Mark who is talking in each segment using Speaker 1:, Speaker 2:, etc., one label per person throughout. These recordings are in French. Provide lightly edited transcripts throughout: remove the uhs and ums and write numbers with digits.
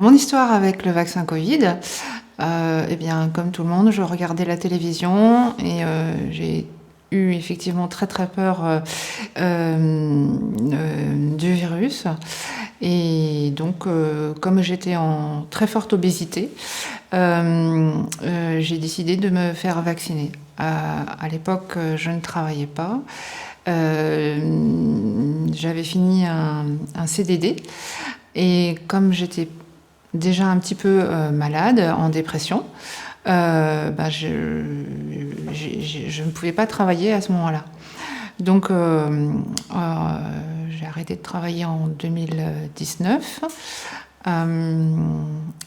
Speaker 1: Mon histoire avec le vaccin Covid, eh bien, comme tout le monde, je regardais la télévision et j'ai eu effectivement très, très peur, du virus et donc comme j'étais en très forte obésité, j'ai décidé de me faire vacciner. À l'époque, je ne travaillais pas. J'avais fini un CDD et comme j'étais déjà un petit peu malade, en dépression, bah, je ne pouvais pas travailler à ce moment-là. Donc j'ai arrêté de travailler en 2019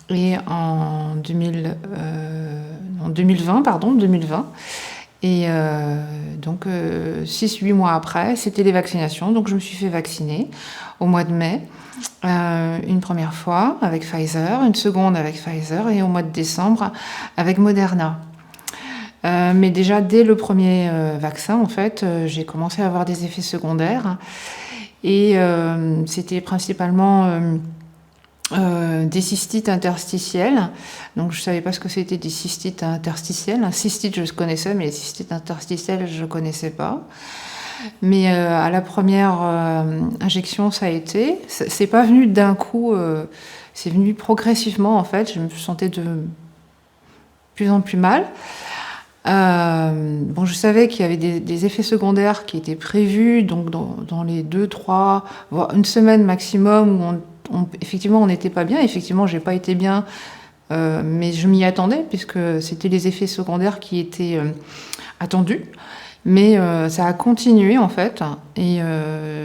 Speaker 1: et en 2020, pardon, 2020. Et donc 6-8 mois après, c'était les vaccinations. Donc je me suis fait vacciner au mois de mai. Une première fois avec Pfizer, une seconde avec Pfizer et au mois de décembre avec Moderna. Mais déjà dès le premier vaccin, en fait, j'ai commencé à avoir des effets secondaires et c'était principalement des cystites interstitielles. Donc je ne savais pas ce que c'était des cystites interstitielles. Un cystite, je connaissais, mais les cystites interstitielles, je ne connaissais pas. Mais à la première injection, ça a été. C'est pas venu d'un coup, c'est venu progressivement en fait. Je me sentais de plus en plus mal. Bon, je savais qu'il y avait des effets secondaires qui étaient prévus, donc dans les 2-3, voire une semaine maximum, où effectivement on n'était pas bien. Effectivement, j'ai pas été bien, mais je m'y attendais puisque c'était les effets secondaires qui étaient attendus. Mais ça a continué en fait, et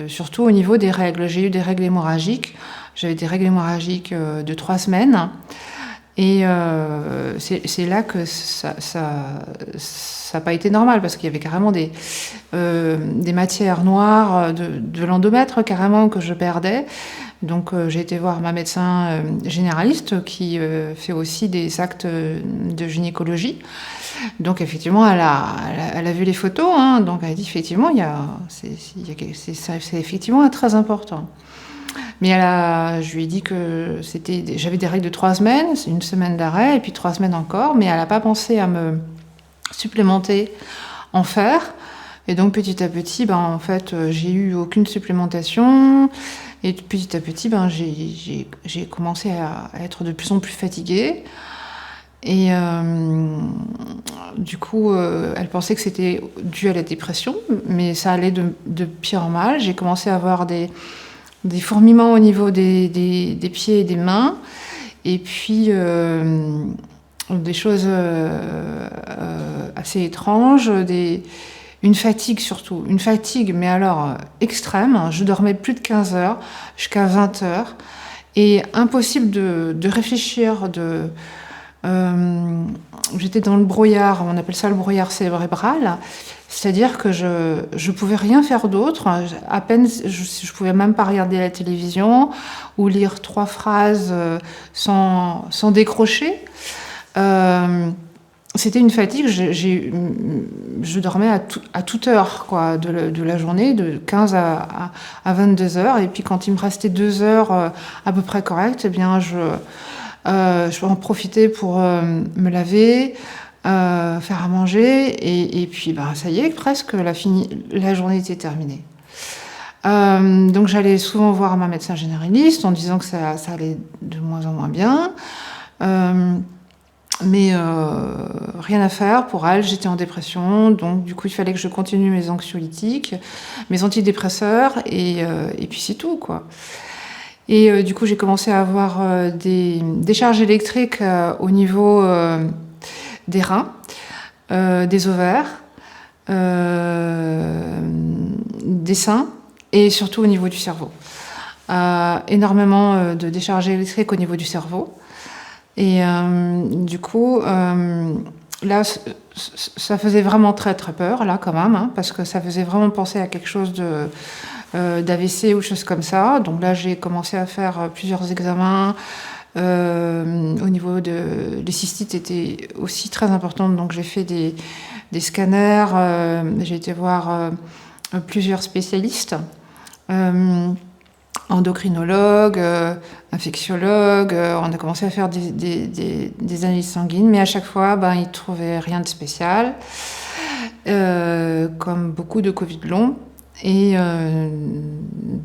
Speaker 1: surtout au niveau des règles. J'ai eu des règles hémorragiques. J'avais des règles hémorragiques de 3 semaines. Et c'est là que ça n'a pas été normal, parce qu'il y avait carrément des matières noires de l'endomètre carrément que je perdais. Donc j'ai été voir ma médecin généraliste qui fait aussi des actes de gynécologie. Donc effectivement, elle a vu les photos, hein, donc elle a dit effectivement, c'est effectivement très important. Mais je lui ai dit que j'avais des règles de 3 semaines, une semaine d'arrêt, et puis 3 semaines encore, mais elle n'a pas pensé à me supplémenter en fer. Et donc petit à petit, ben, en fait, j'ai eu aucune supplémentation. Et petit à petit, ben, j'ai commencé à être de plus en plus fatiguée. Et du coup, elle pensait que c'était dû à la dépression, mais ça allait de pire en mal. J'ai commencé à avoir des fourmillements au niveau des pieds et des mains, et puis des choses assez étranges, une fatigue surtout, une fatigue, mais alors extrême. Je dormais plus de 15 heures jusqu'à 20 heures, et impossible de réfléchir, j'étais dans le brouillard, on appelle ça le brouillard cérébral, c'est-à-dire que je pouvais rien faire d'autre, à peine, je pouvais même pas regarder la télévision ou lire 3 phrases sans décrocher. C'était une fatigue, je dormais à toute heure quoi, de la journée, de 15 à 22 heures, et puis quand il me restait 2 heures à peu près correctes, eh bien je peux en profiter pour me laver, faire à manger, et puis bah, ça y est, presque la journée était terminée. Donc j'allais souvent voir ma médecin généraliste en disant que ça allait de moins en moins bien. Mais rien à faire pour elle, j'étais en dépression, donc du coup il fallait que je continue mes anxiolytiques, mes antidépresseurs, et puis c'est tout quoi. Et du coup j'ai commencé à avoir des décharges électriques au niveau des reins, des ovaires, des seins, et surtout au niveau du cerveau. Énormément de décharges électriques au niveau du cerveau. Et du coup, là, ça faisait vraiment très très peur, là, quand même, hein, parce que ça faisait vraiment penser à quelque chose d'AVC ou choses comme ça. Donc là, j'ai commencé à faire plusieurs examens. Au niveau les cystites étaient aussi très importantes, donc j'ai fait des scanners. J'ai été voir plusieurs spécialistes. endocrinologue, infectiologue. On a commencé à faire des analyses sanguines, mais à chaque fois, ils ne trouvaient rien de spécial, comme beaucoup de Covid long. Et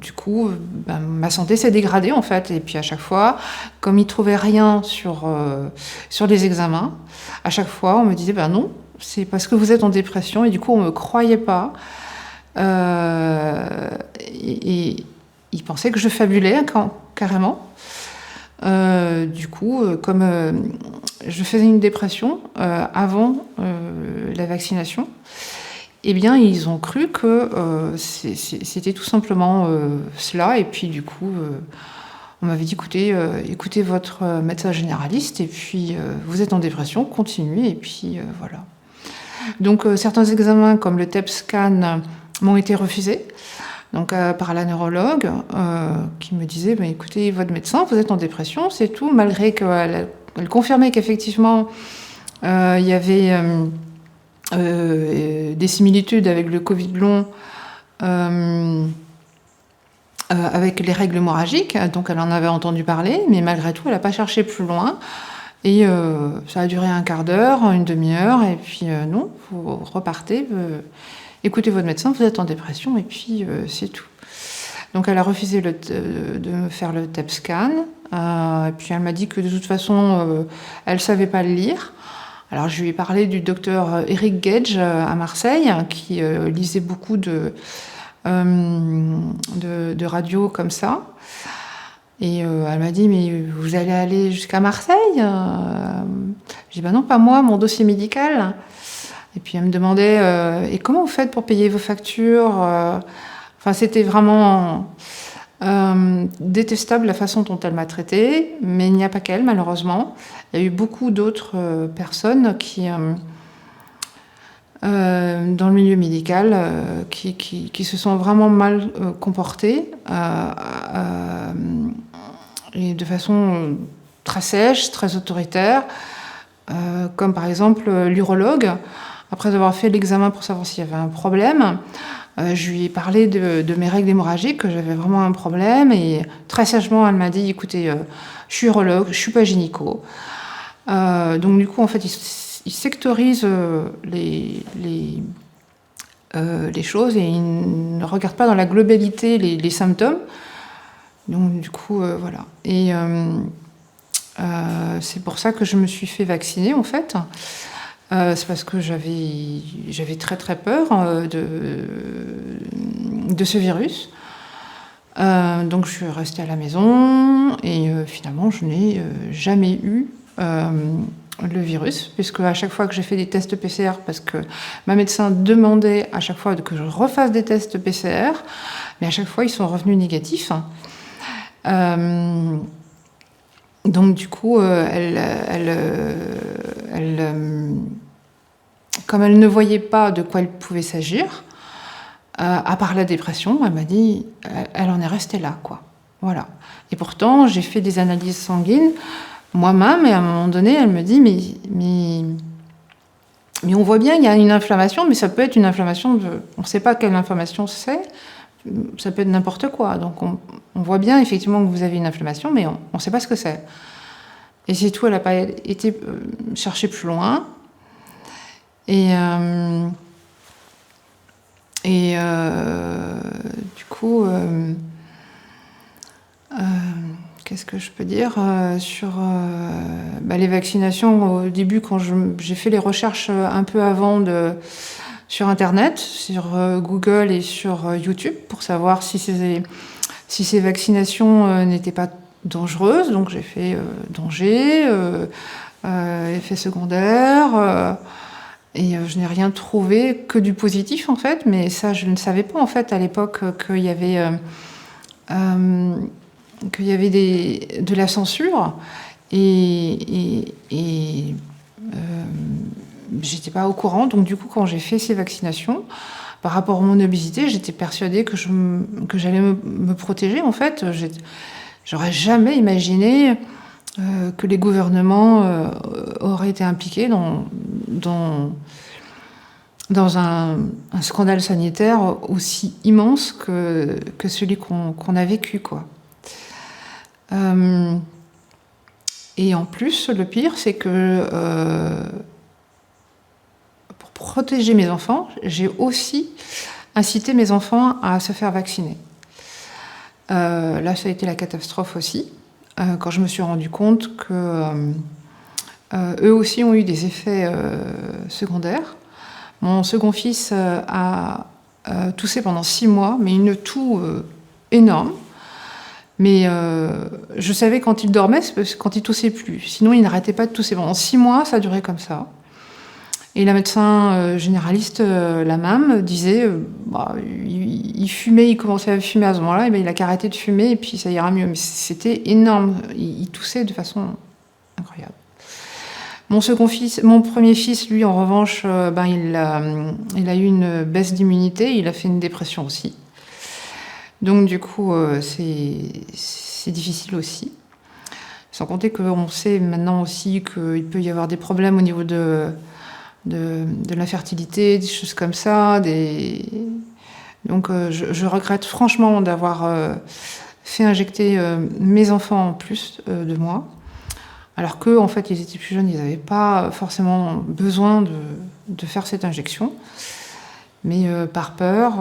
Speaker 1: du coup, ma santé s'est dégradée en fait. Et puis à chaque fois, comme ils ne trouvaient rien sur les examens, à chaque fois on me disait non, c'est parce que vous êtes en dépression. Et du coup on ne me croyait pas. Et ils pensaient que je fabulais carrément. Du coup, comme je faisais une dépression avant la vaccination, eh bien, ils ont cru que c'était tout simplement cela. Et puis, du coup, on m'avait dit, écoutez votre médecin généraliste, et puis vous êtes en dépression, continuez, et puis voilà. Donc, certains examens, comme le TEP scan, m'ont été refusés. Donc, par la neurologue, qui me disait, écoutez, votre médecin, vous êtes en dépression, c'est tout, malgré qu'elle confirmait qu'effectivement, il y avait des similitudes avec le Covid long, avec les règles hémorragiques, donc elle en avait entendu parler, mais malgré tout, elle n'a pas cherché plus loin. Et ça a duré un quart d'heure, une demi-heure, et puis non, vous repartez, écoutez votre médecin, vous êtes en dépression, et puis c'est tout. Donc elle a refusé de me faire le TEP scan, et puis elle m'a dit que de toute façon, elle ne savait pas le lire. Alors je lui ai parlé du docteur Eric Gage à Marseille, qui lisait beaucoup de radios comme ça. Et elle m'a dit, mais vous allez aller jusqu'à Marseille? J'ai dit, non, pas moi, mon dossier médical. Et puis elle me demandait, et comment vous faites pour payer vos factures? Enfin, c'était vraiment détestable la façon dont elle m'a traitée, mais il n'y a pas qu'elle, malheureusement. Il y a eu beaucoup d'autres personnes qui, dans le milieu médical, qui se sont vraiment mal comportées, et de façon très sèche, très autoritaire, comme par exemple l'urologue. Après avoir fait l'examen pour savoir s'il y avait un problème, je lui ai parlé de mes règles hémorragiques, que j'avais vraiment un problème, et très sagement, elle m'a dit, écoutez, je suis urologue, je suis pas gynéco. Donc du coup, en fait, il sectorise les choses, et il ne regarde pas dans la globalité les symptômes. Donc du coup, voilà. Et c'est pour ça que je me suis fait vacciner, en fait. C'est parce que j'avais très très peur de ce virus. Donc je suis restée à la maison, et finalement je n'ai jamais eu le virus, puisque à chaque fois que j'ai fait des tests PCR, parce que ma médecin demandait à chaque fois que je refasse des tests PCR, mais à chaque fois ils sont revenus négatifs. Donc du coup, comme elle ne voyait pas de quoi il pouvait s'agir, à part la dépression, elle m'a dit, elle en est restée là, quoi. Voilà. Et pourtant, j'ai fait des analyses sanguines moi-même, et à un moment donné, elle me dit, mais on voit bien, il y a une inflammation, mais ça peut être une inflammation on ne sait pas quelle inflammation c'est, ça peut être n'importe quoi. Donc on voit bien effectivement que vous avez une inflammation, mais on ne sait pas ce que c'est. Et c'est tout, elle n'a pas été chercher plus loin. Et du coup, qu'est-ce que je peux dire sur les vaccinations? Au début, quand j'ai fait les recherches un peu avant sur Internet, sur Google et sur YouTube, pour savoir si ces vaccinations n'étaient pas dangereuses. Donc j'ai fait danger, effets secondaires, et je n'ai rien trouvé que du positif, en fait. Mais ça, je ne savais pas, en fait, à l'époque, qu'il y avait de la censure, et j'étais pas au courant. Donc du coup, quand j'ai fait ces vaccinations, par rapport à mon obésité, j'étais persuadée que j'allais me protéger, en fait. J'aurais jamais imaginé que les gouvernements auraient été impliqués dans un scandale sanitaire aussi immense que celui qu'on a vécu, quoi. Euh, et en plus, le pire, c'est que pour protéger mes enfants, j'ai aussi incité mes enfants à se faire vacciner. Là, ça a été la catastrophe aussi, quand je me suis rendu compte que eux aussi ont eu des effets secondaires. Mon second fils a toussé pendant 6 mois, mais une toux énorme. Mais je savais quand il dormait, c'est quand il toussait plus. Sinon, il n'arrêtait pas de tousser. Pendant 6 mois, ça a duré comme ça. Et la médecin généraliste, la MAM, disait il fumait, il commençait à fumer à ce moment-là, et ben, il a qu'à arrêter de fumer et puis ça ira mieux. Mais c'était énorme. Il toussait de façon incroyable. Mon premier fils, lui, en revanche, il a eu une baisse d'immunité, il a fait une dépression aussi. Donc du coup, c'est difficile aussi. Sans compter qu'on sait maintenant aussi qu'il peut y avoir des problèmes au niveau de la fertilité, des choses comme ça. Donc je regrette franchement d'avoir fait injecter mes enfants en plus de moi. Alors qu'eux, en fait, ils étaient plus jeunes, ils n'avaient pas forcément besoin de faire cette injection. Mais par peur,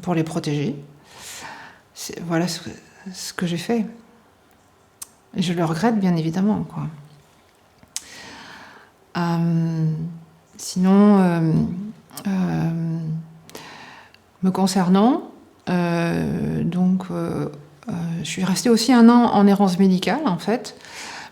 Speaker 1: pour les protéger, voilà ce que j'ai fait. Et je le regrette, bien évidemment, quoi. Sinon, me concernant, je suis restée aussi 1 an en errance médicale, en fait,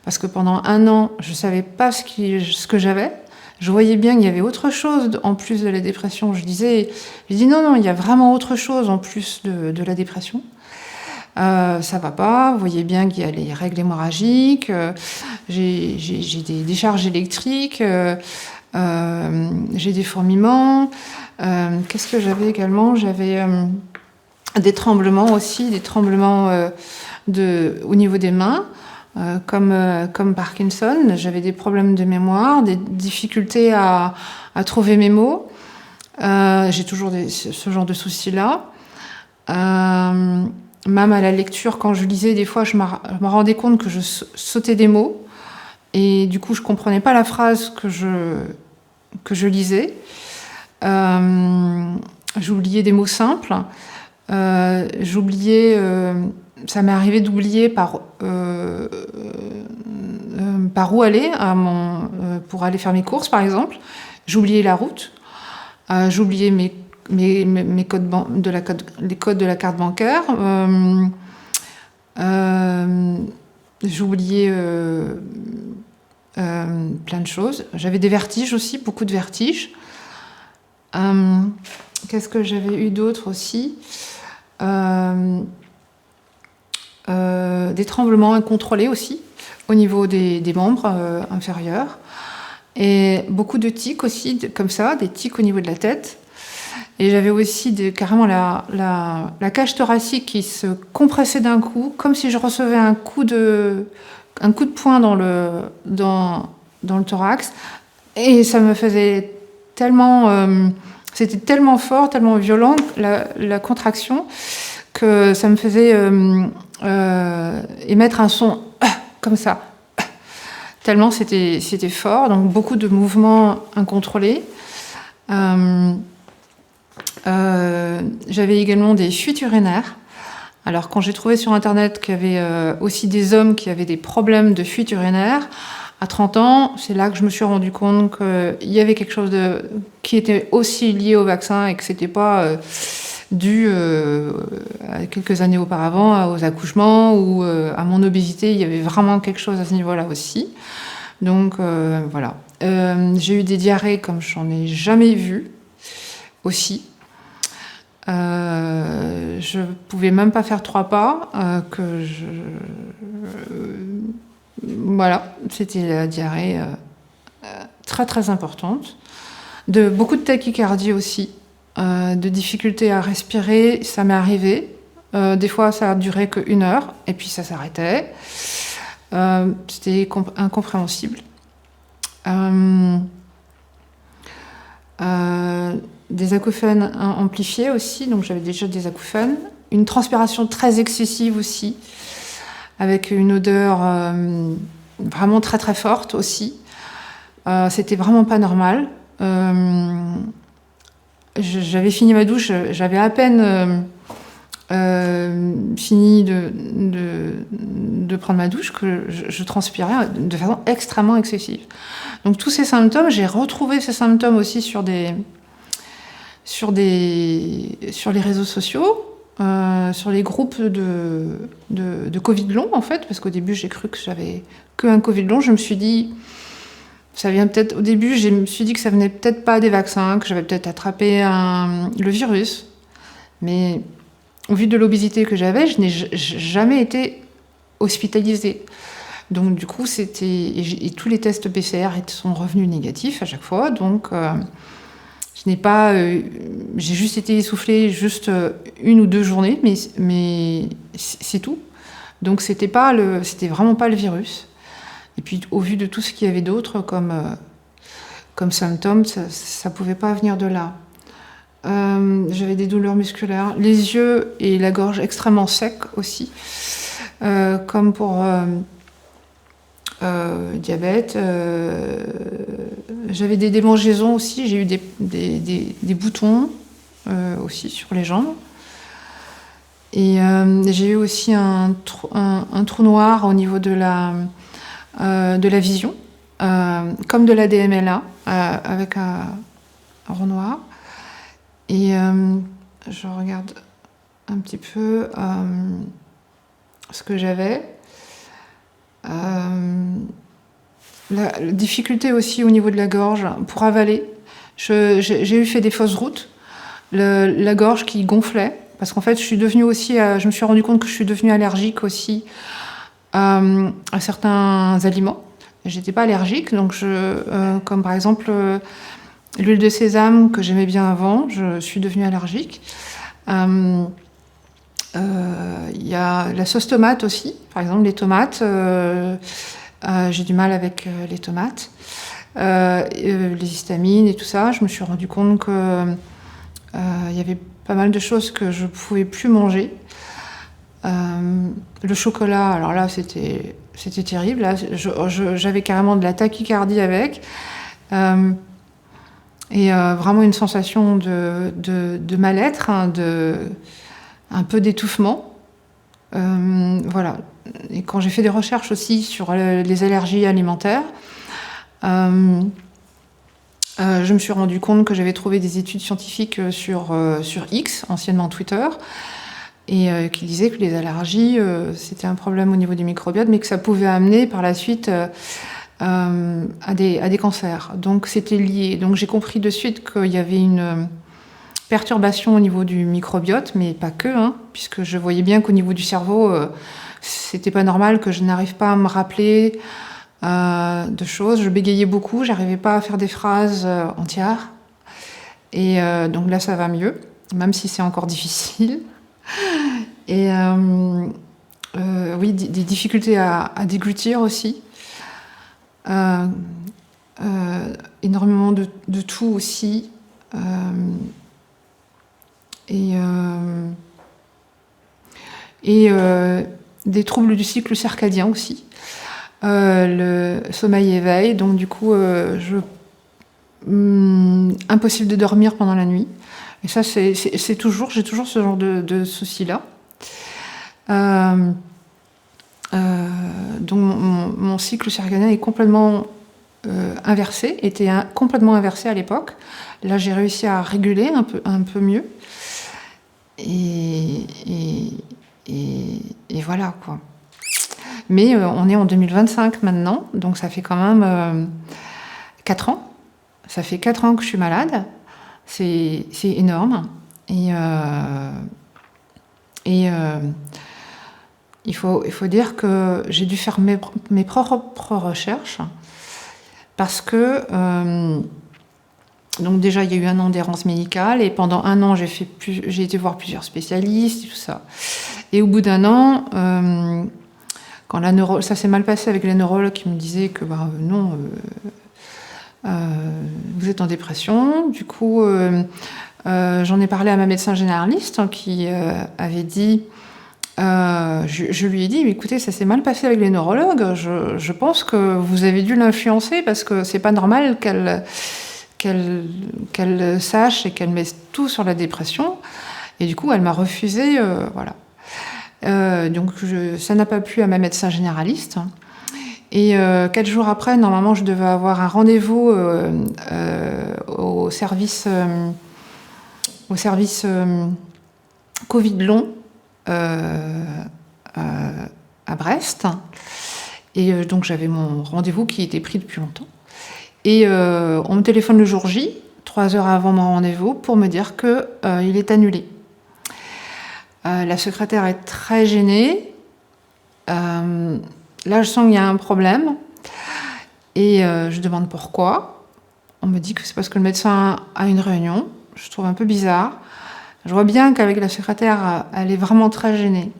Speaker 1: parce que pendant 1 an, je ne savais pas ce que j'avais. Je voyais bien qu'il y avait autre chose en plus de la dépression. Je dis non, il y a vraiment autre chose en plus de la dépression. Ça va pas, vous voyez bien qu'il y a les règles hémorragiques, j'ai des décharges électriques, j'ai des fourmillements. Qu'est-ce que j'avais également ? J'avais des tremblements aussi, au niveau des mains, comme Parkinson. J'avais des problèmes de mémoire, des difficultés à trouver mes mots. J'ai toujours ce genre de soucis-là. Même à la lecture, quand je lisais, des fois, je me rendais compte que je sautais des mots. Et du coup, je ne comprenais pas la phrase que je lisais. J'oubliais des mots simples. Ça m'est arrivé d'oublier par où aller pour aller faire mes courses, par exemple. J'oubliais la route. J'oubliais mes codes les codes de la carte bancaire. J'oubliais plein de choses. J'avais des vertiges aussi, beaucoup de vertiges. Qu'est-ce que j'avais eu d'autre aussi ? Des tremblements incontrôlés aussi, au niveau des membres inférieurs. Et beaucoup de tics aussi, comme ça, des tics au niveau de la tête. Et j'avais aussi carrément la cage thoracique qui se compressait d'un coup, comme si je recevais un coup de poing dans le thorax. Et ça me faisait tellement... c'était tellement fort, tellement violent, la contraction, que ça me faisait émettre un son comme ça. Tellement c'était fort, donc beaucoup de mouvements incontrôlés. J'avais également des fuites urinaires. Alors quand j'ai trouvé sur internet qu'il y avait aussi des hommes qui avaient des problèmes de fuites urinaires, à 30 ans, c'est là que je me suis rendu compte qu'il y avait quelque chose qui était aussi lié au vaccin et que c'était pas dû à quelques années auparavant aux accouchements ou à mon obésité. Il y avait vraiment quelque chose à ce niveau-là aussi. Donc voilà. J'ai eu des diarrhées comme j'en ai jamais vu aussi. Je pouvais même pas faire 3 pas. Voilà, c'était la diarrhée très très importante. Beaucoup de tachycardie aussi, de difficultés à respirer, ça m'est arrivé. Des fois, ça a duré que 1 heure et puis ça s'arrêtait. C'était incompréhensible. Des acouphènes amplifiés aussi, donc j'avais déjà des acouphènes. une transpiration très excessive aussi, avec une odeur vraiment très très forte aussi. C'était vraiment pas normal. J'avais fini ma douche, j'avais à peine fini de prendre ma douche que je transpirais de façon extrêmement excessive. Donc tous ces symptômes, j'ai retrouvé ces symptômes aussi sur les réseaux sociaux, sur les groupes de Covid long en fait, parce qu'au début j'ai cru que j'avais qu'un Covid long. Je me suis dit, ça vient peut-être, au début je me suis dit que ça venait peut-être pas des vaccins, que j'avais peut-être attrapé le virus, mais au vu de l'obésité que j'avais, je n'ai jamais été hospitalisée. Donc du coup, et tous les tests PCR sont revenus négatifs à chaque fois. Donc je n'ai pas, j'ai juste été essoufflée juste 1 ou 2 journées, mais c'est tout. Donc c'était vraiment pas le virus. Et puis au vu de tout ce qu'il y avait d'autre comme symptômes, ça pouvait pas venir de là. J'avais des douleurs musculaires, les yeux et la gorge extrêmement secs aussi, comme pour diabète. J'avais des démangeaisons aussi, j'ai eu des boutons aussi sur les jambes. Et j'ai eu aussi un trou noir au niveau de la vision, comme de la DMLA, avec un rond noir. Et je regarde un petit peu ce que j'avais. La difficulté aussi au niveau de la gorge pour avaler. J'ai fait des fausses routes. La gorge qui gonflait. Parce qu'en fait, je me suis rendu compte que je suis devenue allergique aussi à certains aliments. J'étais pas allergique, donc comme par exemple l'huile de sésame que j'aimais bien avant, je suis devenue allergique. Il y a la sauce tomate aussi, par exemple les tomates. J'ai du mal avec les tomates, les histamines et tout ça. Je me suis rendu compte que y avait pas mal de choses que je pouvais plus manger. Le chocolat, alors là c'était terrible. Là, j'avais carrément de la tachycardie avec. Et vraiment une sensation de mal-être, hein, un peu d'étouffement. Voilà. Et quand j'ai fait des recherches aussi sur les allergies alimentaires, je me suis rendu compte que j'avais trouvé des études scientifiques sur X, anciennement Twitter, et qui disaient que les allergies, c'était un problème au niveau du microbiote, mais que ça pouvait amener par la suite à des cancers. Donc c'était lié. Donc j'ai compris de suite qu'il y avait une perturbation au niveau du microbiote, mais pas que, hein, puisque je voyais bien qu'au niveau du cerveau, c'était pas normal que je n'arrive pas à me rappeler de choses. Je bégayais beaucoup, j'arrivais pas à faire des phrases entières. Et donc là, ça va mieux, même si c'est encore difficile. Et oui, des difficultés à déglutir aussi. Énormément de toux aussi. Et des troubles du cycle circadien aussi. Le sommeil-éveil, donc du coup, impossible de dormir pendant la nuit. Et ça, j'ai toujours ce genre de soucis-là. Donc mon cycle circadien est complètement inversé, était complètement inversé à l'époque. Là, j'ai réussi à réguler un peu mieux. Et voilà, quoi. Mais on est en 2025 maintenant, donc ça fait quand même 4 ans. Ça fait 4 ans que je suis malade. C'est énorme. Et il faut dire que j'ai dû faire mes propres recherches parce que donc déjà il y a eu 1 an d'errance médicale et pendant 1 an j'ai été voir plusieurs spécialistes et tout ça. Et au bout d'1 an, quand ça s'est mal passé avec la neurologue qui me disait que non, vous êtes en dépression. Du coup, J'en ai parlé à ma médecin généraliste qui avait dit, je lui ai dit, écoutez, ça s'est mal passé avec les neurologues, je pense que vous avez dû l'influencer parce que c'est pas normal qu'elle sache et qu'elle mette tout sur la dépression. Et du coup, elle m'a refusé, voilà. Donc ça n'a pas plu à ma médecin généraliste. Et 4 jours après, normalement, je devais avoir un rendez-vous au service Covid long à Brest. Et donc j'avais mon rendez-vous qui était pris depuis longtemps. Et on me téléphone le jour J, 3 heures avant mon rendez-vous, pour me dire qu'il est annulé. La secrétaire est très gênée. Là, je sens qu'il y a un problème. Et je demande pourquoi. On me dit que c'est parce que le médecin a une réunion. Je trouve un peu bizarre. Je vois bien qu'avec la secrétaire, elle est vraiment très gênée.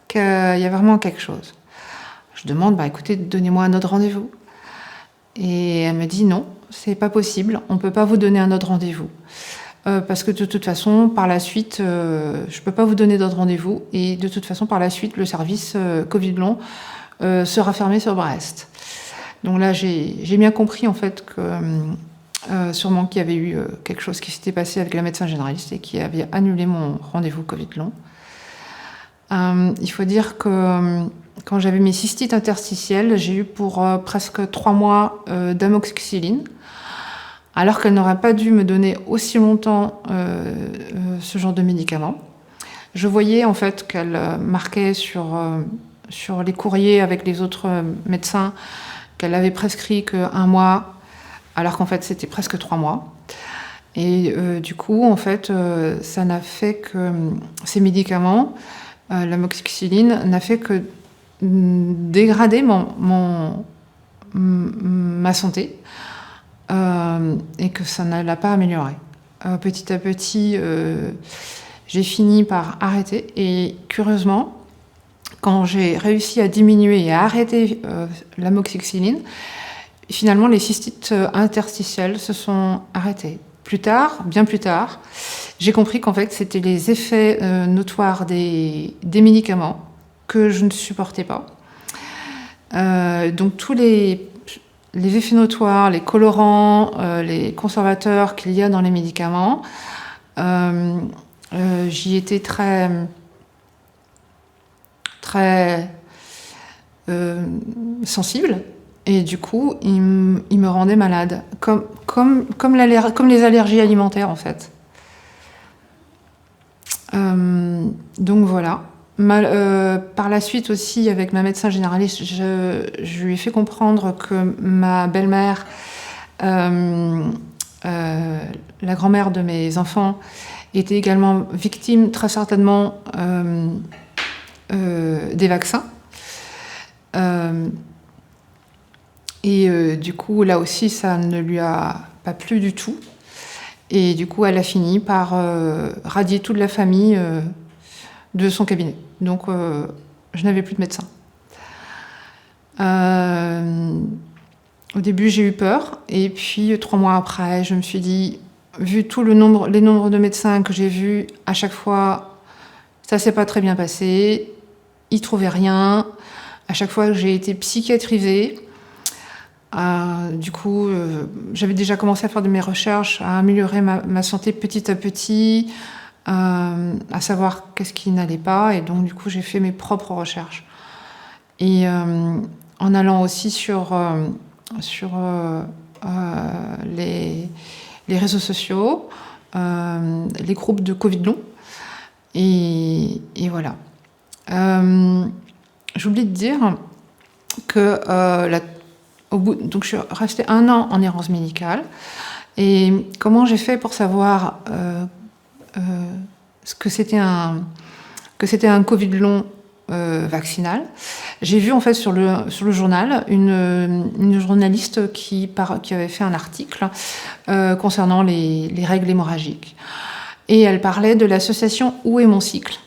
Speaker 1: Qu'il y a vraiment quelque chose. Je demande, écoutez, donnez-moi un autre rendez-vous. Et elle me dit non, c'est pas possible. On peut pas vous donner un autre rendez-vous. Parce que de toute façon, par la suite, je peux pas vous donner d'autres rendez-vous. Et de toute façon, par la suite, le service Covid long sera fermé sur Brest. Donc là, j'ai bien compris en fait que sûrement qu'il y avait eu quelque chose qui s'était passé avec la médecin généraliste et qui avait annulé mon rendez-vous Covid long. Il faut dire que quand j'avais mes cystites interstitielles, j'ai eu pour presque 3 mois d'amoxicilline, alors qu'elle n'aurait pas dû me donner aussi longtemps ce genre de médicament. Je voyais en fait qu'elle marquait sur les courriers avec les autres médecins qu'elle avait prescrit qu'1 mois, alors qu'en fait c'était presque 3 mois. Et du coup, en fait, ça n'a fait que ces médicaments, l'amoxicilline, n'a fait que dégrader ma santé et que ça ne l'a pas améliorée. Petit à petit, j'ai fini par arrêter et curieusement, quand j'ai réussi à diminuer et à arrêter l'amoxicilline, finalement les cystites interstitielles se sont arrêtées. Plus tard, bien plus tard, j'ai compris qu'en fait c'était les effets notoires des médicaments que je ne supportais pas. Donc tous les effets notoires, les colorants, les conservateurs qu'il y a dans les médicaments, j'y étais très sensible et du coup il me rendait malade comme les allergies alimentaires en fait. Donc voilà. Par la suite aussi avec ma médecin généraliste, je lui ai fait comprendre que ma belle-mère, la grand-mère de mes enfants, était également victime très certainement des vaccins. Du coup, là aussi, ça ne lui a pas plu du tout. Et du coup, elle a fini par radier toute la famille de son cabinet. Donc, je n'avais plus de médecin. Au début, j'ai eu peur. Et puis, 3 mois après, je me suis dit, vu les nombres de médecins que j'ai vus, à chaque fois, ça ne s'est pas très bien passé. Ils ne trouvaient rien. À chaque fois, j'ai été psychiatrisée. Du coup, j'avais déjà commencé à faire de mes recherches, à améliorer ma santé petit à petit, à savoir qu'est-ce qui n'allait pas. Et donc, du coup, j'ai fait mes propres recherches. Et en allant aussi sur les réseaux sociaux, les groupes de Covid long. Et voilà. J'oublie de dire que donc je suis restée 1 an en errance médicale. Et comment j'ai fait pour savoir que c'était un Covid long vaccinal? J'ai vu en fait sur le journal une journaliste qui avait fait un article concernant les règles hémorragiques. Et elle parlait de l'association Où est mon cycle?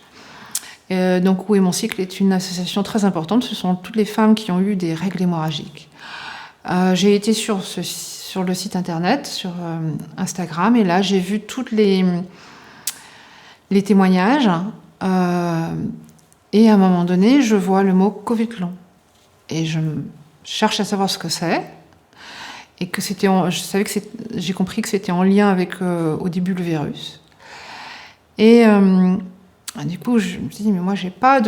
Speaker 1: Donc Où est mon cycle est une association très importante. Ce sont toutes les femmes qui ont eu des règles hémorragiques. J'ai été sur sur le site internet, sur Instagram, et là j'ai vu toutes les témoignages, et à un moment donné, je vois le mot Covid long. Et je cherche à savoir ce que c'est, et que j'ai compris que c'était en lien avec, au début, le virus. Et du coup, je me suis dit, mais moi, j'ai pas eu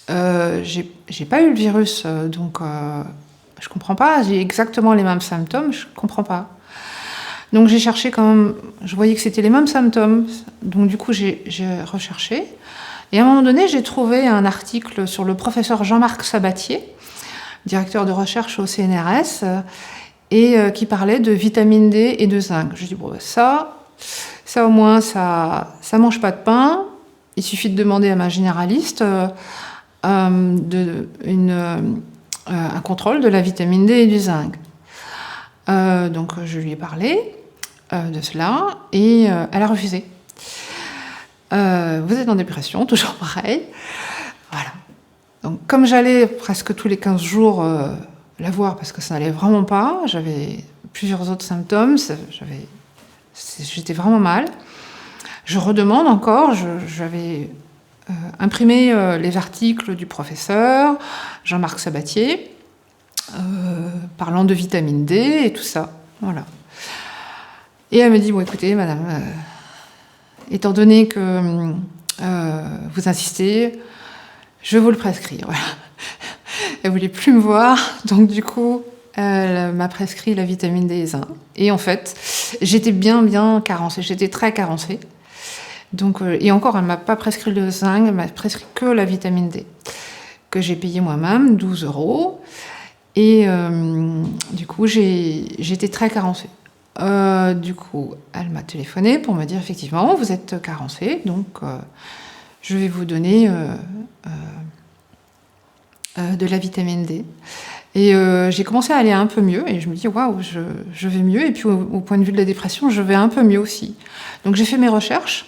Speaker 1: le virus, donc je comprends pas, j'ai exactement les mêmes symptômes, je comprends pas. Donc j'ai cherché quand même, je voyais que c'était les mêmes symptômes, donc du coup j'ai recherché. Et à un moment donné, j'ai trouvé un article sur le professeur Jean-Marc Sabatier, directeur de recherche au CNRS, et qui parlait de vitamine D et de zinc. Je dis, bon, ça au moins, ça mange pas de pain. Il suffit de demander à ma généraliste un contrôle de la vitamine D et du zinc. Donc je lui ai parlé de cela, et elle a refusé. Vous êtes en dépression, toujours pareil. Voilà. Donc comme j'allais presque tous les 15 jours la voir parce que ça n'allait vraiment pas, j'avais plusieurs autres symptômes, j'étais vraiment mal. Je redemande encore, j'avais imprimé les articles du professeur Jean-Marc Sabatier, parlant de vitamine D et tout ça. Voilà. Et elle me dit, bon écoutez madame, étant donné que vous insistez, je vous le prescris. Voilà. Elle voulait plus me voir, donc du coup, elle m'a prescrit la vitamine D et zinc. Et en fait, j'étais bien carencée, j'étais très carencée. Donc, et encore, elle m'a pas prescrit le zinc, elle m'a prescrit que la vitamine D, que j'ai payé moi-même, 12 €. Et du coup, j'étais très carencée. Du coup, elle m'a téléphoné pour me dire, effectivement, vous êtes carencée, donc je vais vous donner de la vitamine D. Et j'ai commencé à aller un peu mieux, et je me dis, waouh, je vais mieux, et puis au point de vue de la dépression, je vais un peu mieux aussi. Donc j'ai fait mes recherches,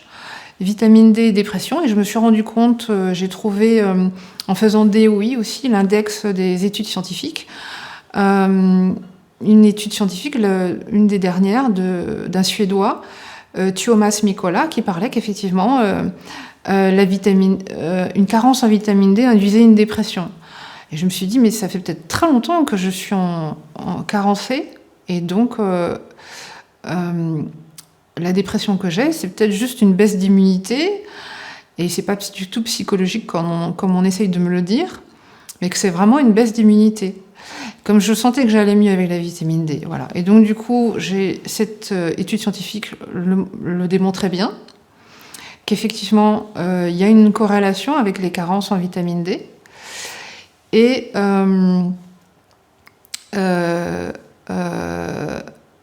Speaker 1: vitamine D et dépression, et je me suis rendu compte, j'ai trouvé, en faisant DOI aussi, l'index des études scientifiques, une étude scientifique, une des dernières, d'un Suédois, Tuomas Mikkola, qui parlait qu'effectivement, une carence en vitamine D induisait une dépression. Et je me suis dit, mais ça fait peut-être très longtemps que je suis en carencée, et donc la dépression que j'ai, c'est peut-être juste une baisse d'immunité, et c'est pas du tout psychologique comme on essaye de me le dire, mais que c'est vraiment une baisse d'immunité. Comme je sentais que j'allais mieux avec la vitamine D, voilà. Et donc du coup, cette étude scientifique le démontrait bien, qu'effectivement, il y a une corrélation avec les carences en vitamine D. Et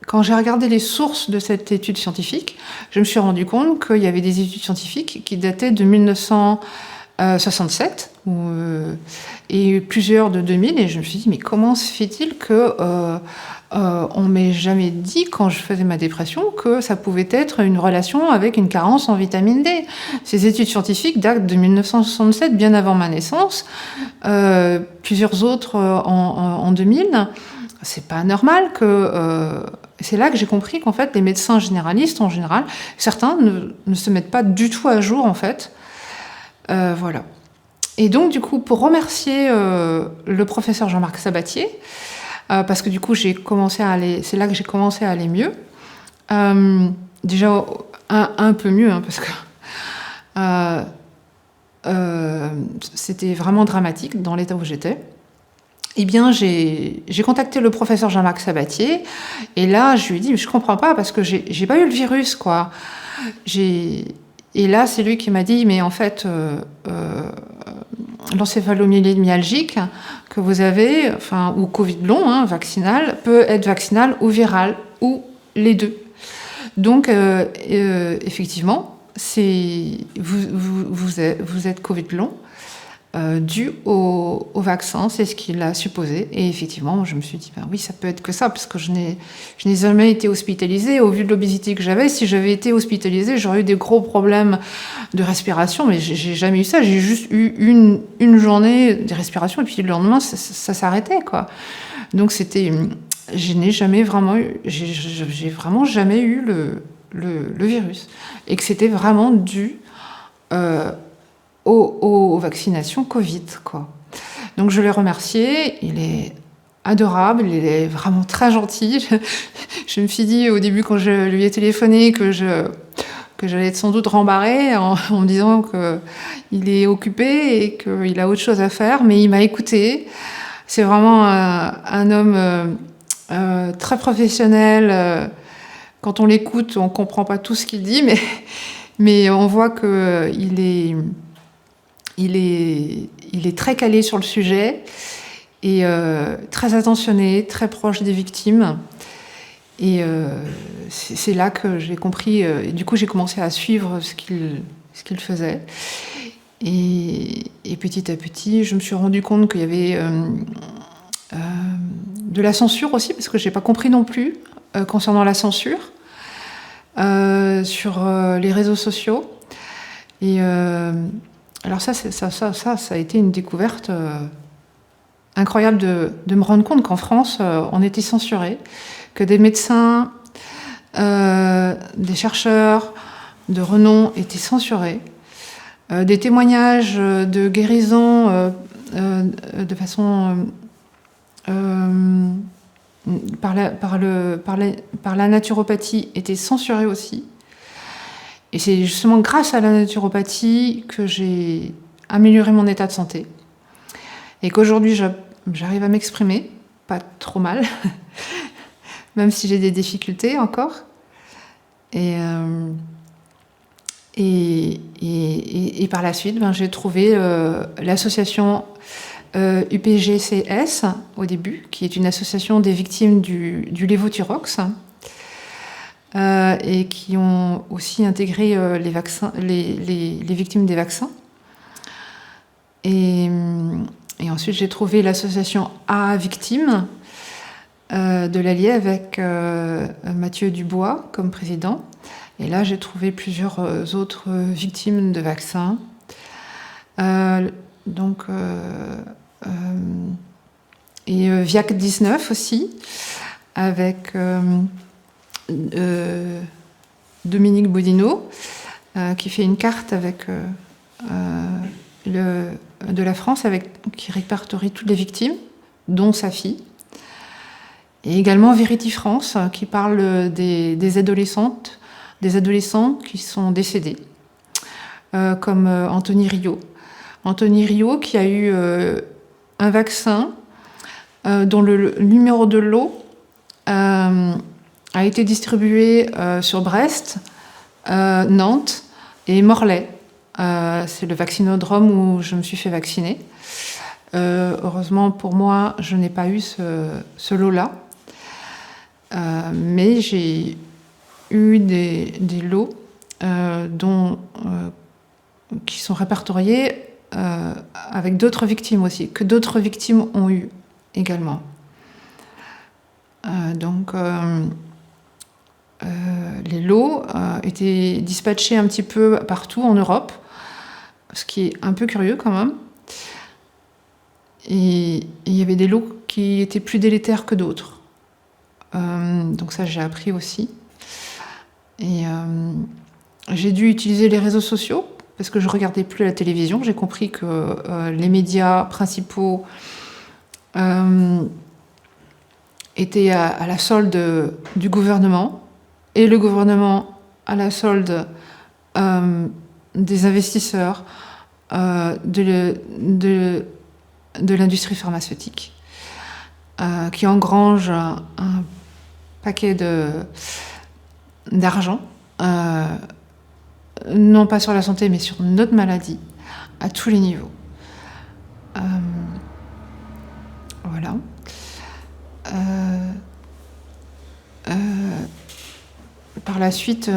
Speaker 1: quand j'ai regardé les sources de cette étude scientifique, je me suis rendu compte qu'il y avait des études scientifiques qui dataient de 1967 et plusieurs de 2000, et je me suis dit, mais comment se fait-il que on m'ait jamais dit, quand je faisais ma dépression, que ça pouvait être une relation avec une carence en vitamine D. Ces études scientifiques datent de 1967, bien avant ma naissance, plusieurs autres en 2000. C'est pas normal que... c'est là que j'ai compris qu'en fait, les médecins généralistes, en général, certains ne se mettent pas du tout à jour, en fait. Voilà. Et donc, du coup, pour remercier le professeur Jean-Marc Sabatier, parce que du coup, c'est là que j'ai commencé à aller mieux. Déjà, un peu mieux, hein, parce que c'était vraiment dramatique dans l'état où j'étais. Eh bien, j'ai contacté le professeur Jean-Marc Sabatier, et là, je lui ai dit, mais je comprends pas, parce que j'ai pas eu le virus, quoi. Et là, c'est lui qui m'a dit, mais en fait, l'encéphalomyélite myalgique que vous avez, enfin, ou Covid long, hein, vaccinal, peut être vaccinal ou viral, ou les deux. Donc, effectivement, vous êtes Covid long, dû au vaccin, c'est ce qu'il a supposé. Et effectivement, je me suis dit, ben oui, ça peut être que ça, parce que je n'ai jamais été hospitalisée. Au vu de l'obésité que j'avais, si j'avais été hospitalisée, j'aurais eu des gros problèmes de respiration, mais j'ai jamais eu ça. J'ai juste eu une journée de respiration, et puis le lendemain, ça s'arrêtait, quoi. Donc c'était je n'ai jamais vraiment eu, j'ai vraiment jamais eu le virus. Et que c'était vraiment dû aux vaccinations Covid, quoi. Donc je l'ai remercié, il est adorable, il est vraiment très gentil. Je me suis dit au début quand je lui ai téléphoné que j'allais être sans doute rembarrée en me disant qu'il est occupé et qu'il a autre chose à faire, mais il m'a écouté. C'est vraiment un homme très professionnel. Quand on l'écoute, on ne comprend pas tout ce qu'il dit, mais on voit qu'il est très calé sur le sujet et très attentionné, très proche des victimes. Et c'est là que j'ai compris, et du coup j'ai commencé à suivre ce qu'il faisait. Et petit à petit, je me suis rendu compte qu'il y avait de la censure aussi, parce que je n'ai pas compris non plus concernant la censure sur les réseaux sociaux. Et alors ça a été une découverte incroyable de me rendre compte qu'en France, on était censuré, que des médecins, des chercheurs de renom étaient censurés, des témoignages de guérison de façon par la naturopathie étaient censurés aussi. Et c'est justement grâce à la naturopathie que j'ai amélioré mon état de santé et qu'aujourd'hui j'arrive à m'exprimer, pas trop mal, même si j'ai des difficultés encore. Et par la suite, j'ai trouvé l'association UPGCS au début, qui est une association des victimes du lévothyrox, et qui ont aussi intégré les victimes des vaccins. Et ensuite, j'ai trouvé l'association A Victimes de l'Allier avec Mathieu Dubois comme président. Et là, j'ai trouvé plusieurs autres victimes de vaccins. Et Viac 19 aussi, avec Dominique Bodino, qui fait une carte avec de la France qui répertorie toutes les victimes, dont sa fille. Et également Verity France, qui parle des adolescents qui sont décédés, comme Anthony Rio. Anthony Rio qui a eu un vaccin dont le numéro de lot a été distribué sur Brest, Nantes et Morlaix. C'est le vaccinodrome où je me suis fait vacciner. Heureusement pour moi, je n'ai pas eu ce lot-là. Mais j'ai eu des lots qui sont répertoriés avec d'autres victimes aussi, que d'autres victimes ont eu également. Les lots étaient dispatchés un petit peu partout en Europe, ce qui est un peu curieux quand même. Et il y avait des lots qui étaient plus délétères que d'autres. Donc ça, j'ai appris aussi. Et j'ai dû utiliser les réseaux sociaux parce que je regardais plus la télévision. J'ai compris que les médias principaux étaient à la solde du gouvernement et le gouvernement à la solde des investisseurs de l'industrie pharmaceutique qui engrange un paquet d'argent, non pas sur la santé, mais sur notre maladie, à tous les niveaux. Voilà. Par la suite,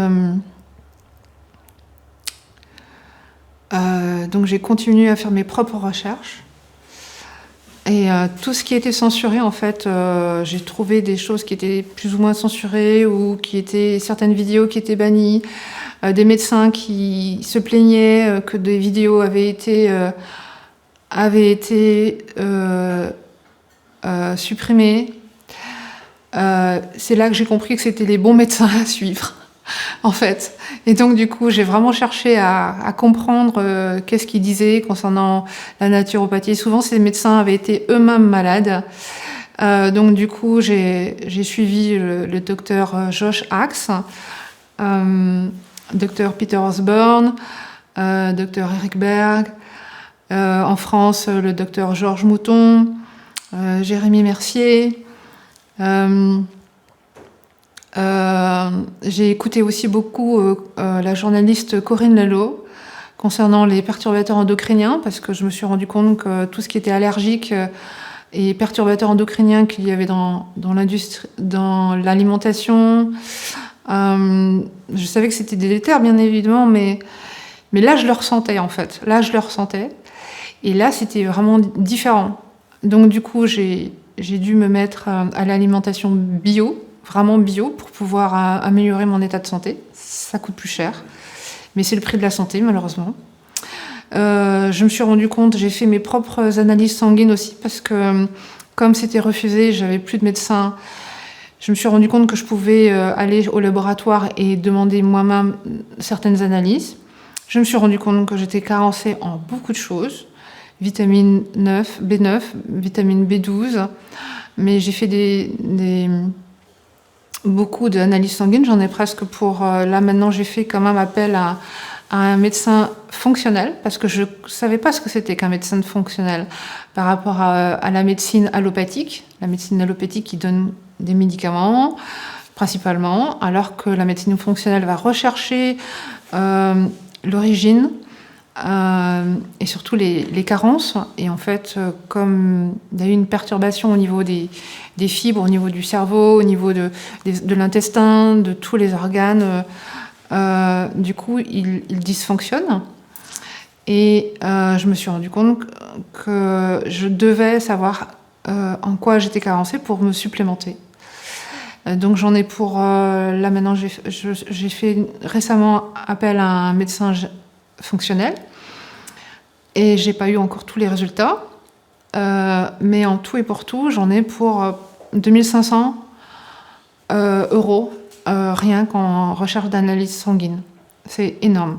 Speaker 1: donc j'ai continué à faire mes propres recherches. Et tout ce qui était censuré, en fait, j'ai trouvé des choses qui étaient plus ou moins censurées ou certaines vidéos qui étaient bannies, des médecins qui se plaignaient que des vidéos avaient été supprimées. c'est là que j'ai compris que c'était les bons médecins à suivre, en fait. Et donc, du coup, j'ai vraiment cherché à comprendre qu'est-ce qu'ils disaient concernant la naturopathie. Souvent, ces médecins avaient été eux-mêmes malades. Donc, du coup, j'ai suivi le docteur Josh Axe, docteur Peter Osborne, docteur Eric Berg, en France, le docteur Georges Mouton, Jérémy Mercier. J'ai écouté aussi beaucoup la journaliste Corinne Lello concernant les perturbateurs endocriniens, parce que je me suis rendu compte que tout ce qui était allergique et perturbateurs endocriniens qu'il y avait dans l'industrie, dans l'alimentation, je savais que c'était délétère, bien évidemment, mais là, je le ressentais, en fait. Là, je le ressentais. Et là, c'était vraiment différent. Donc, du coup, j'ai dû me mettre à l'alimentation bio, vraiment bio, pour pouvoir améliorer mon état de santé. Ça coûte plus cher, mais c'est le prix de la santé, malheureusement. Je me suis rendu compte, j'ai fait mes propres analyses sanguines aussi, parce que comme c'était refusé, j'avais plus de médecin. Je me suis rendu compte que je pouvais aller au laboratoire et demander moi-même certaines analyses. Je me suis rendu compte que j'étais carencée en beaucoup de choses. Vitamine B9, vitamine B12. Mais j'ai fait beaucoup d'analyses sanguines. J'en ai presque pour... là, maintenant, j'ai fait quand même appel à un médecin fonctionnel, parce que je ne savais pas ce que c'était qu'un médecin fonctionnel par rapport à la médecine allopathique. La médecine allopathique qui donne des médicaments, principalement, alors que la médecine fonctionnelle va rechercher l'origine et surtout les carences. Et en fait, comme il y a eu une perturbation au niveau des fibres, au niveau du cerveau, au niveau de l'intestin, de tous les organes, du coup, il dysfonctionne. Et je me suis rendu compte que je devais savoir en quoi j'étais carencée pour me supplémenter. Donc j'en ai pour... là maintenant, j'ai fait récemment appel à un médecin fonctionnel et j'ai pas eu encore tous les résultats. Mais en tout et pour tout, j'en ai pour 2500 euros, rien qu'en recherche d'analyse sanguine. C'est énorme.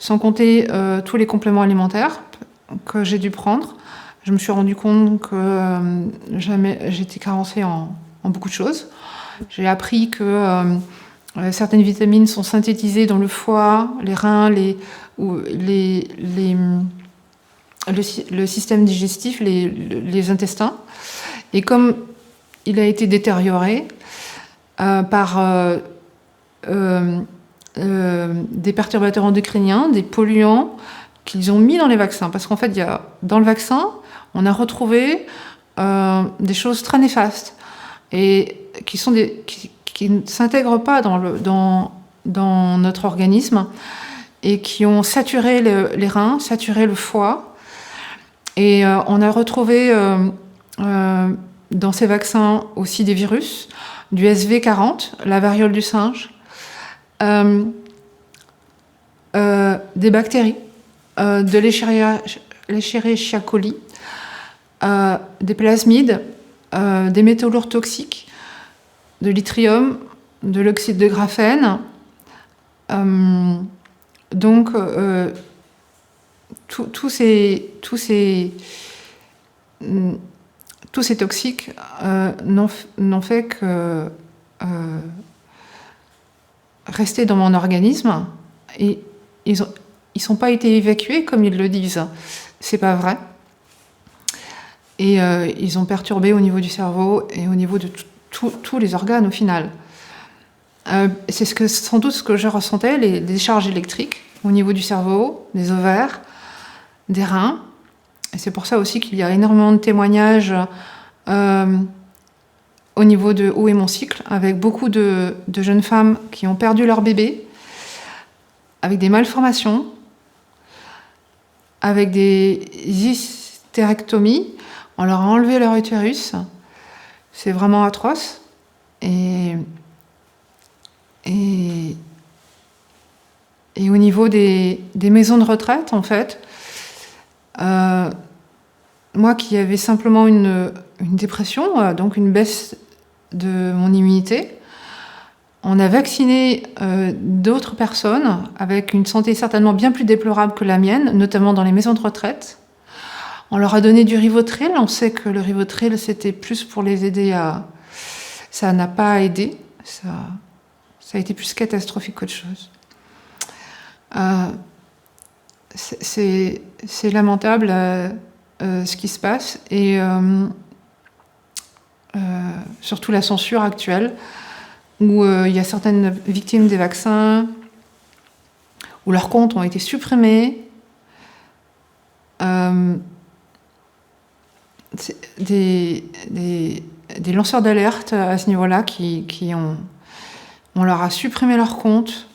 Speaker 1: Sans compter tous les compléments alimentaires que j'ai dû prendre. Je me suis rendu compte que j'étais carencée en beaucoup de choses. J'ai appris que certaines vitamines sont synthétisées dans le foie, les reins, le système digestif, les intestins. Et comme il a été détérioré par des perturbateurs endocriniens, des polluants qu'ils ont mis dans les vaccins. Parce qu'en fait, dans le vaccin, on a retrouvé des choses très néfastes et qui ne s'intègrent pas dans notre organisme et qui ont saturé les reins, saturé le foie. Et on a retrouvé dans ces vaccins aussi des virus, du SV40, la variole du singe, des bactéries, de l'Escherichia coli, des plasmides, des métaux lourds toxiques, de l'yttrium, de l'oxyde de graphène. Donc, tous ces toxiques n'ont fait que rester dans mon organisme, et ils sont pas été évacués comme ils le disent. C'est pas vrai. Et ils ont perturbé au niveau du cerveau et au niveau de tous les organes au final. C'est sans doute ce que je ressentais, les décharges électriques au niveau du cerveau, des ovaires, des reins. Et c'est pour ça aussi qu'il y a énormément de témoignages au niveau de Où est mon cycle, avec beaucoup de jeunes femmes qui ont perdu leur bébé, avec des malformations, avec des hystérectomies. On leur a enlevé leur utérus. C'est vraiment atroce. Et au niveau des maisons de retraite, en fait, moi qui avais simplement une dépression, donc une baisse de mon immunité. On a vacciné d'autres personnes avec une santé certainement bien plus déplorable que la mienne, notamment dans les maisons de retraite. On leur a donné du Rivotril. On sait que le Rivotril, c'était plus pour les aider à... Ça n'a pas aidé. Ça a été plus catastrophique qu'autre chose. C'est lamentable ce qui se passe. Et surtout la censure actuelle, où il y a certaines victimes des vaccins, où leurs comptes ont été supprimés. Des lanceurs d'alerte à ce niveau-là on leur a supprimé leurs comptes.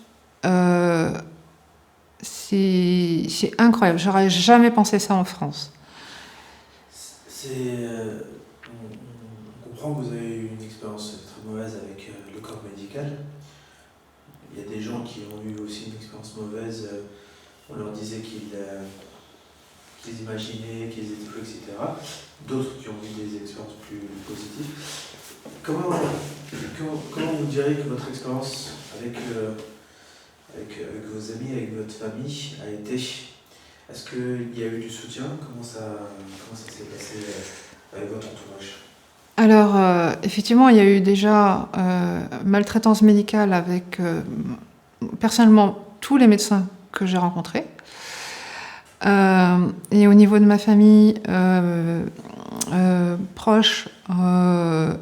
Speaker 1: C'est incroyable. J'aurais jamais pensé ça en France.
Speaker 2: On comprend que vous avez eu une expérience très mauvaise avec le corps médical. Il y a des gens qui ont eu aussi une expérience mauvaise. On leur disait qu'ils imaginaient, qu'ils étaient fous, etc. D'autres qui ont eu des expériences plus positives. Comment vous diriez que votre expérience avec vos amis, avec votre famille a été? Est-ce qu'il y a eu du soutien? Comment ça s'est passé avec votre entourage?
Speaker 1: Alors, effectivement, il y a eu déjà maltraitance médicale avec, personnellement, tous les médecins que j'ai rencontrés. Et au niveau de ma famille proche,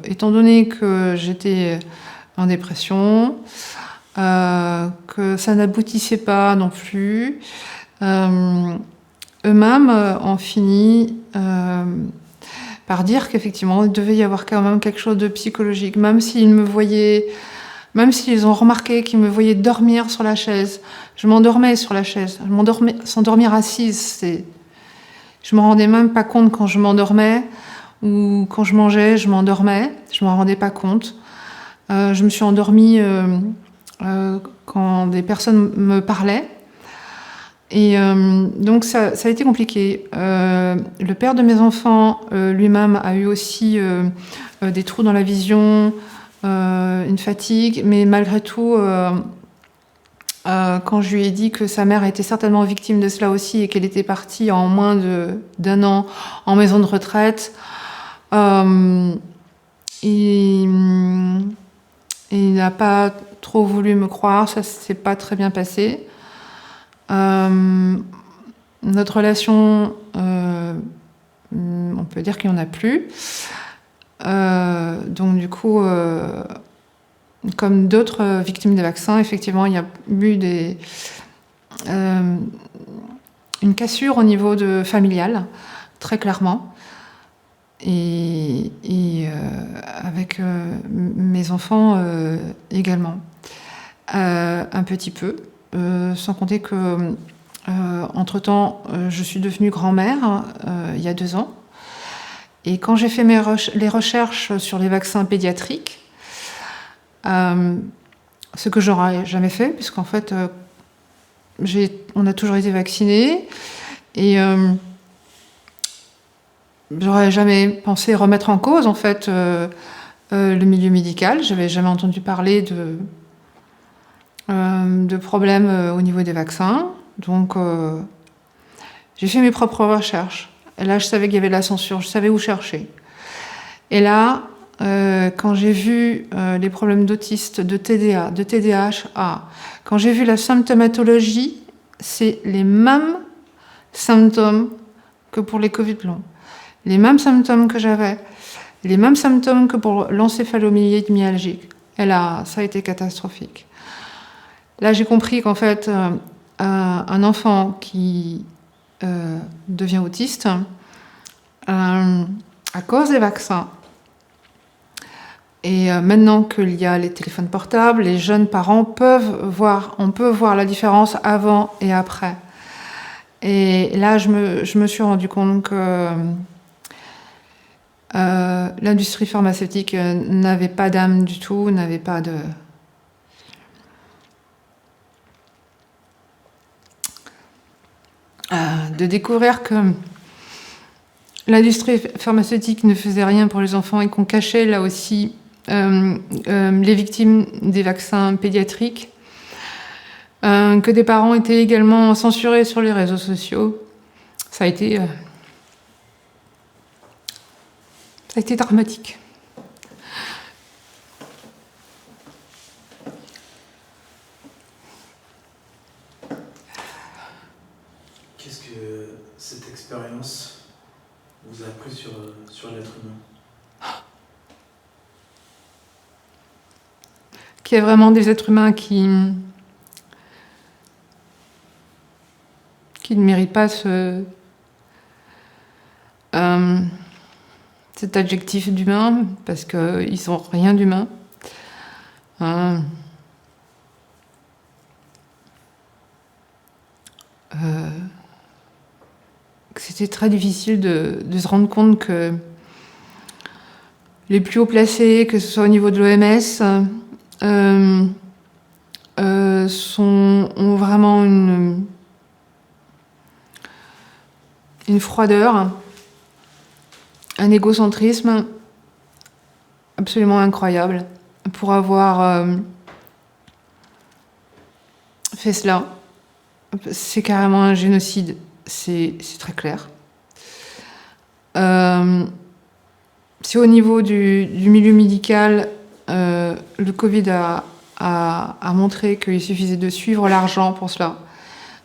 Speaker 1: étant donné que j'étais en dépression, que ça n'aboutissait pas non plus, eux-mêmes ont fini par dire qu'effectivement, il devait y avoir quand même quelque chose de psychologique, même s'ils me voyaient, même s'ils ont remarqué qu'ils me voyaient dormir sur la chaise. Je m'endormais sur la chaise, je m'endormais sans dormir assise. Je me rendais même pas compte quand je m'endormais ou quand je mangeais, je m'endormais. Je m'en rendais pas compte. Je me suis endormie quand des personnes me parlaient. Et donc ça a été compliqué. Le père de mes enfants lui-même a eu aussi des trous dans la vision, une fatigue, mais malgré tout, quand je lui ai dit que sa mère était certainement victime de cela aussi et qu'elle était partie en moins d'un an en maison de retraite, il n'a pas trop voulu me croire, ça s'est pas très bien passé. Notre relation, on peut dire qu'il n'y en a plus. Donc du coup, comme d'autres victimes des vaccins, effectivement, il y a eu une cassure au niveau familial, très clairement. Et avec mes enfants également. Un petit peu. Sans compter que, entre-temps, je suis devenue grand-mère il y a 2 ans. Et quand j'ai fait les recherches sur les vaccins pédiatriques, ce que j'aurais jamais fait, puisqu'en fait, on a toujours été vaccinés, et j'aurais jamais pensé remettre en cause, en fait, le milieu médical. J'avais jamais entendu parler de problèmes au niveau des vaccins. Donc, j'ai fait mes propres recherches. Et là, je savais qu'il y avait de la censure, je savais où chercher. Et là, quand j'ai vu les problèmes d'autistes, de TDA, de TDAH, quand j'ai vu la symptomatologie, c'est les mêmes symptômes que pour les Covid longs. Les mêmes symptômes que j'avais, les mêmes symptômes que pour l'encéphalomyélite myalgique. Et là, ça a été catastrophique. Là, j'ai compris qu'en fait, un enfant qui devient autiste, à cause des vaccins, et maintenant qu'il y a les téléphones portables, les jeunes parents on peut voir la différence avant et après. Et là, je me suis rendu compte que l'industrie pharmaceutique n'avait pas d'âme du tout, n'avait pas de découvrir que l'industrie pharmaceutique ne faisait rien pour les enfants et qu'on cachait là aussi les victimes des vaccins pédiatriques, que des parents étaient également censurés sur les réseaux sociaux. Ça a été dramatique.
Speaker 2: Qu'est-ce que cette expérience vous a appris sur l'être humain?
Speaker 1: Qu'il y a vraiment des êtres humains qui ne méritent pas cet adjectif d'humain, parce qu'ils n'ont rien d'humain. C'était très difficile de se rendre compte que les plus haut placés, que ce soit au niveau de l'OMS, ont vraiment une froideur, un égocentrisme absolument incroyable pour avoir fait cela. C'est carrément un génocide, c'est très clair. Si au niveau du milieu médical, le Covid a montré qu'il suffisait de suivre l'argent pour cela,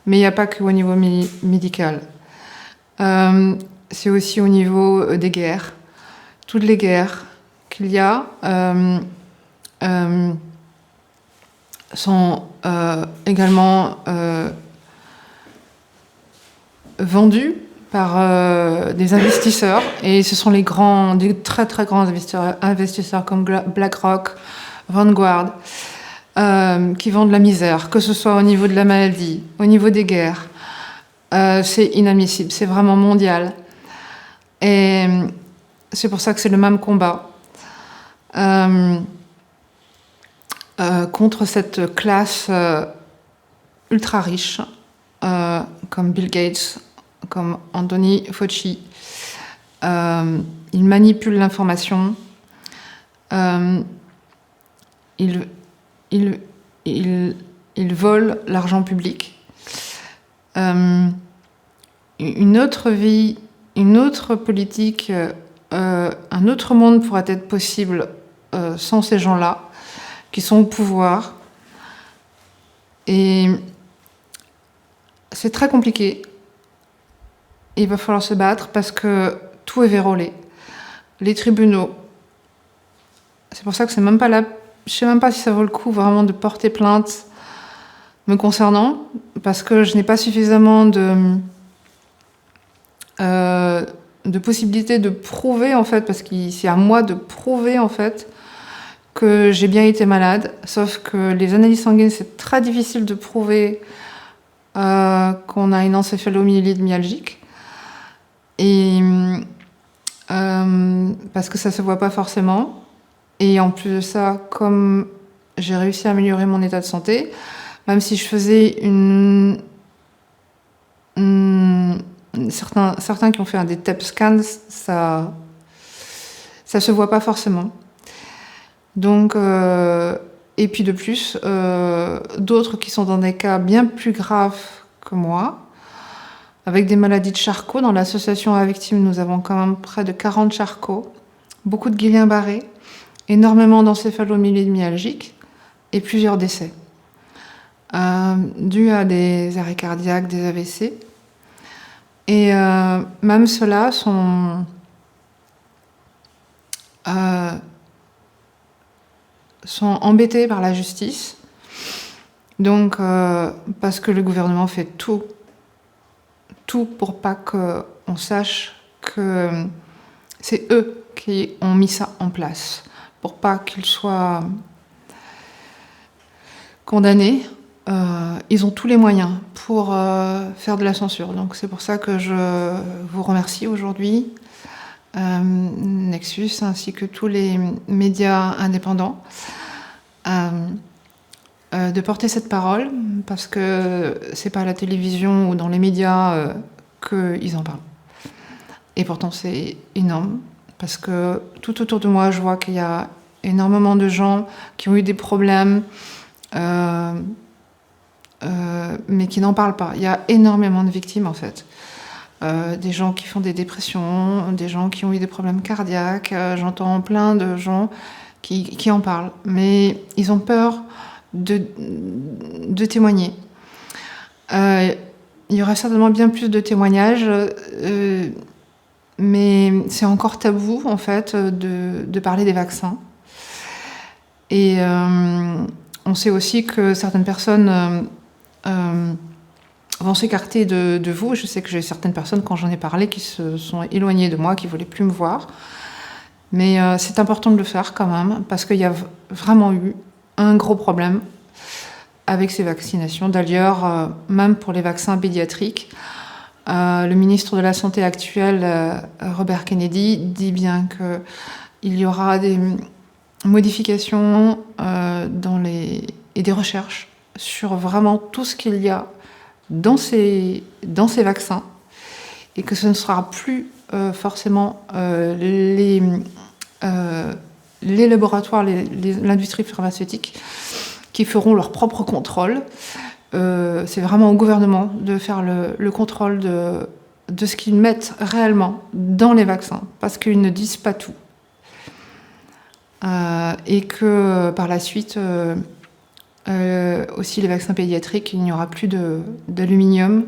Speaker 1: mais il n'y a pas qu'au niveau médical. C'est aussi au niveau des guerres. Toutes les guerres qu'il y a sont également vendues par des investisseurs, et ce sont des très très grands investisseurs comme BlackRock, Vanguard, qui vendent la misère, que ce soit au niveau de la maladie, au niveau des guerres. C'est inadmissible, c'est vraiment mondial. Et c'est pour ça que c'est le même combat contre cette classe ultra riche, comme Bill Gates, comme Anthony Fauci. Ils manipulent l'information. Ils volent l'argent public. Une autre vie, une autre politique, un autre monde pourrait être possible sans ces gens-là qui sont au pouvoir. Et c'est très compliqué. Il va falloir se battre parce que tout est vérolé. Les tribunaux. C'est pour ça que c'est même pas là. Je sais même pas si ça vaut le coup vraiment de porter plainte me concernant, parce que je n'ai pas suffisamment de possibilités de prouver, en fait, parce que c'est à moi de prouver, en fait, que j'ai bien été malade. Sauf que les analyses sanguines, c'est très difficile de prouver qu'on a une encéphalomyélite myalgique. Et parce que ça se voit pas forcément. Et en plus de ça, comme j'ai réussi à améliorer mon état de santé, même si je faisais certains qui ont fait des TEP scans, ça se voit pas forcément. Donc, et puis de plus, d'autres qui sont dans des cas bien plus graves que moi, avec des maladies de Charcot. Dans l'association à victimes, nous avons quand même près de 40 Charcot, beaucoup de Guillain-Barré, énormément d'encéphalomyélite myalgique et plusieurs décès dus à des arrêts cardiaques, des AVC. Et même ceux-là sont embêtés par la justice. Donc, parce que le gouvernement fait tout pour pas qu'on sache que c'est eux qui ont mis ça en place, pour pas qu'ils soient condamnés. Ils ont tous les moyens pour faire de la censure. Donc c'est pour ça que je vous remercie aujourd'hui, Nexus, ainsi que tous les médias indépendants, de porter cette parole, parce que c'est pas à la télévision ou dans les médias qu'ils en parlent. Et pourtant c'est énorme, parce que tout autour de moi, je vois qu'il y a énormément de gens qui ont eu des problèmes, mais qui n'en parlent pas. Il y a énormément de victimes, en fait. Des gens qui font des dépressions, des gens qui ont eu des problèmes cardiaques. J'entends plein de gens qui en parlent, mais ils ont peur de témoigner. Il y aurait certainement bien plus de témoignages, mais c'est encore tabou, en fait, de parler des vaccins. Et on sait aussi que certaines personnes vont s'écarter de vous. Je sais que j'ai certaines personnes, quand j'en ai parlé, qui se sont éloignées de moi, qui ne voulaient plus me voir. Mais c'est important de le faire quand même, parce qu'il y a vraiment eu un gros problème avec ces vaccinations. D'ailleurs, même pour les vaccins pédiatriques, le ministre de la Santé actuel, Robert Kennedy, dit bien qu'il y aura des modifications et des recherches sur vraiment tout ce qu'il y a dans ces vaccins, et que ce ne sera plus forcément les laboratoires, l'industrie pharmaceutique qui feront leur propre contrôle. C'est vraiment au gouvernement de faire le contrôle de ce qu'ils mettent réellement dans les vaccins, parce qu'ils ne disent pas tout. Et que par la suite, aussi les vaccins pédiatriques, il n'y aura plus d'aluminium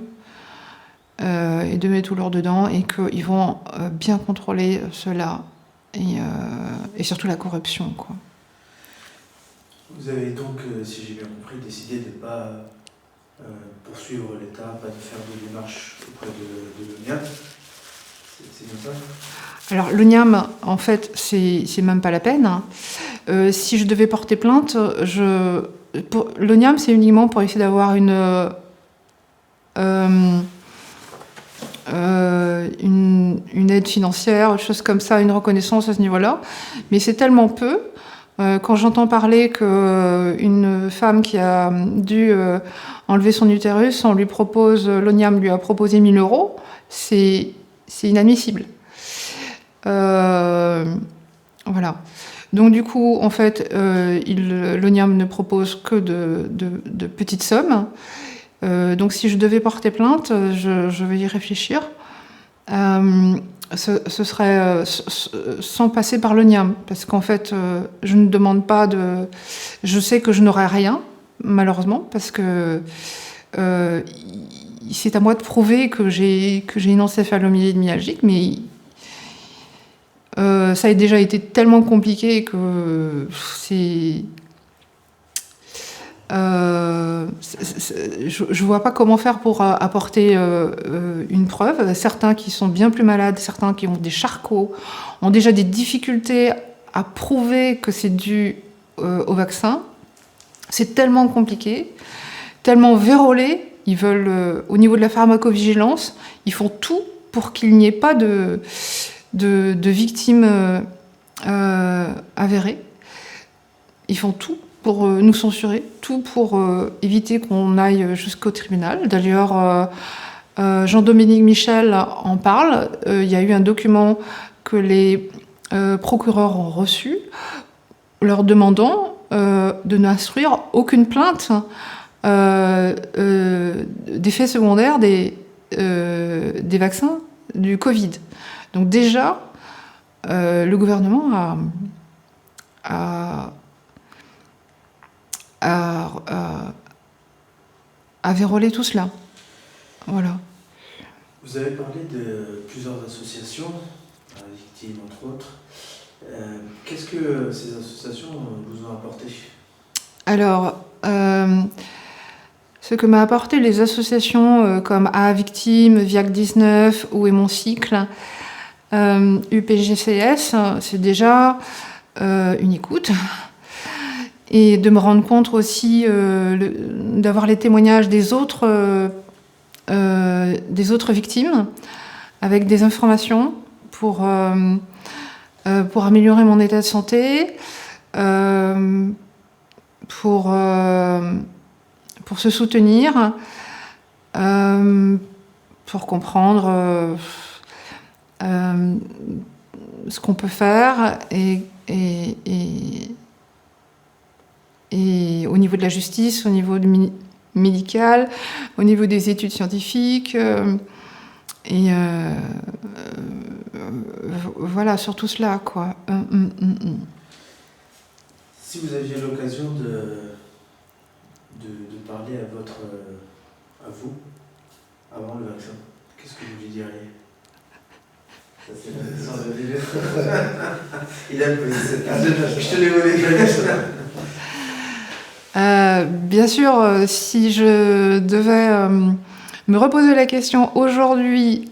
Speaker 1: et de métaux lourds dedans, et qu'ils vont bien contrôler cela, et surtout la corruption, quoi.
Speaker 2: Vous avez donc, si j'ai bien compris, décidé de ne pas poursuivre l'État, pas de faire de démarche auprès de l'ONIAM. C'est bien ça ?
Speaker 1: Alors l'ONIAM, en fait, c'est même pas la peine. Si je devais porter plainte, l'ONIAM, c'est uniquement pour essayer d'avoir une aide financière, des choses comme ça, une reconnaissance à ce niveau-là. Mais c'est tellement peu. Quand j'entends parler qu'une femme qui a dû enlever son utérus, l'ONIAM lui a proposé 1 000 €, c'est inadmissible. Voilà. Donc du coup, en fait, l'ONIAM ne propose que de petites sommes. Donc si je devais porter plainte, je vais y réfléchir. Ce serait sans passer par l'ONIAM, parce qu'en fait, je ne demande pas de... Je sais que je n'aurai rien, malheureusement, parce que c'est à moi de prouver que j'ai une encéphalomyélite myalgique, mais ça a déjà été tellement compliqué que je vois pas comment faire pour apporter une preuve. Certains qui sont bien plus malades, certains qui ont des charcots, ont déjà des difficultés à prouver que c'est dû au vaccin. C'est tellement compliqué, tellement vérolé. Ils veulent, au niveau de la pharmacovigilance, ils font tout pour qu'il n'y ait pas de victimes avérées. Ils font tout pour nous censurer, tout pour éviter qu'on aille jusqu'au tribunal. D'ailleurs, Jean-Dominique Michel en parle. Il y a eu un document que les procureurs ont reçu, leur demandant de n'instruire aucune plainte d'effets secondaires des vaccins du Covid. Donc déjà, le gouvernement a vérolé tout cela. Voilà.
Speaker 2: Vous avez parlé de plusieurs associations, victimes entre autres. Qu'est-ce que ces associations vous ont apporté ? Alors,
Speaker 1: ce que m'a apporté les associations comme A Victime, VIAC19 ou Et Mon Cycle, UPGCS, c'est déjà une écoute. Et de me rendre compte aussi d'avoir les témoignages des autres victimes, avec des informations pour améliorer mon état de santé, pour se soutenir, pour comprendre ce qu'on peut faire et au niveau de la justice, au niveau médical, au niveau des études scientifiques, voilà, sur tout cela, quoi.
Speaker 2: Si vous aviez l'occasion de parler à vous, avant le vaccin, qu'est-ce que vous lui diriez? Ça, c'est la naissance de bébé. Il a le police. Je te l'ai volé.
Speaker 1: Bien sûr, si je devais me reposer la question aujourd'hui,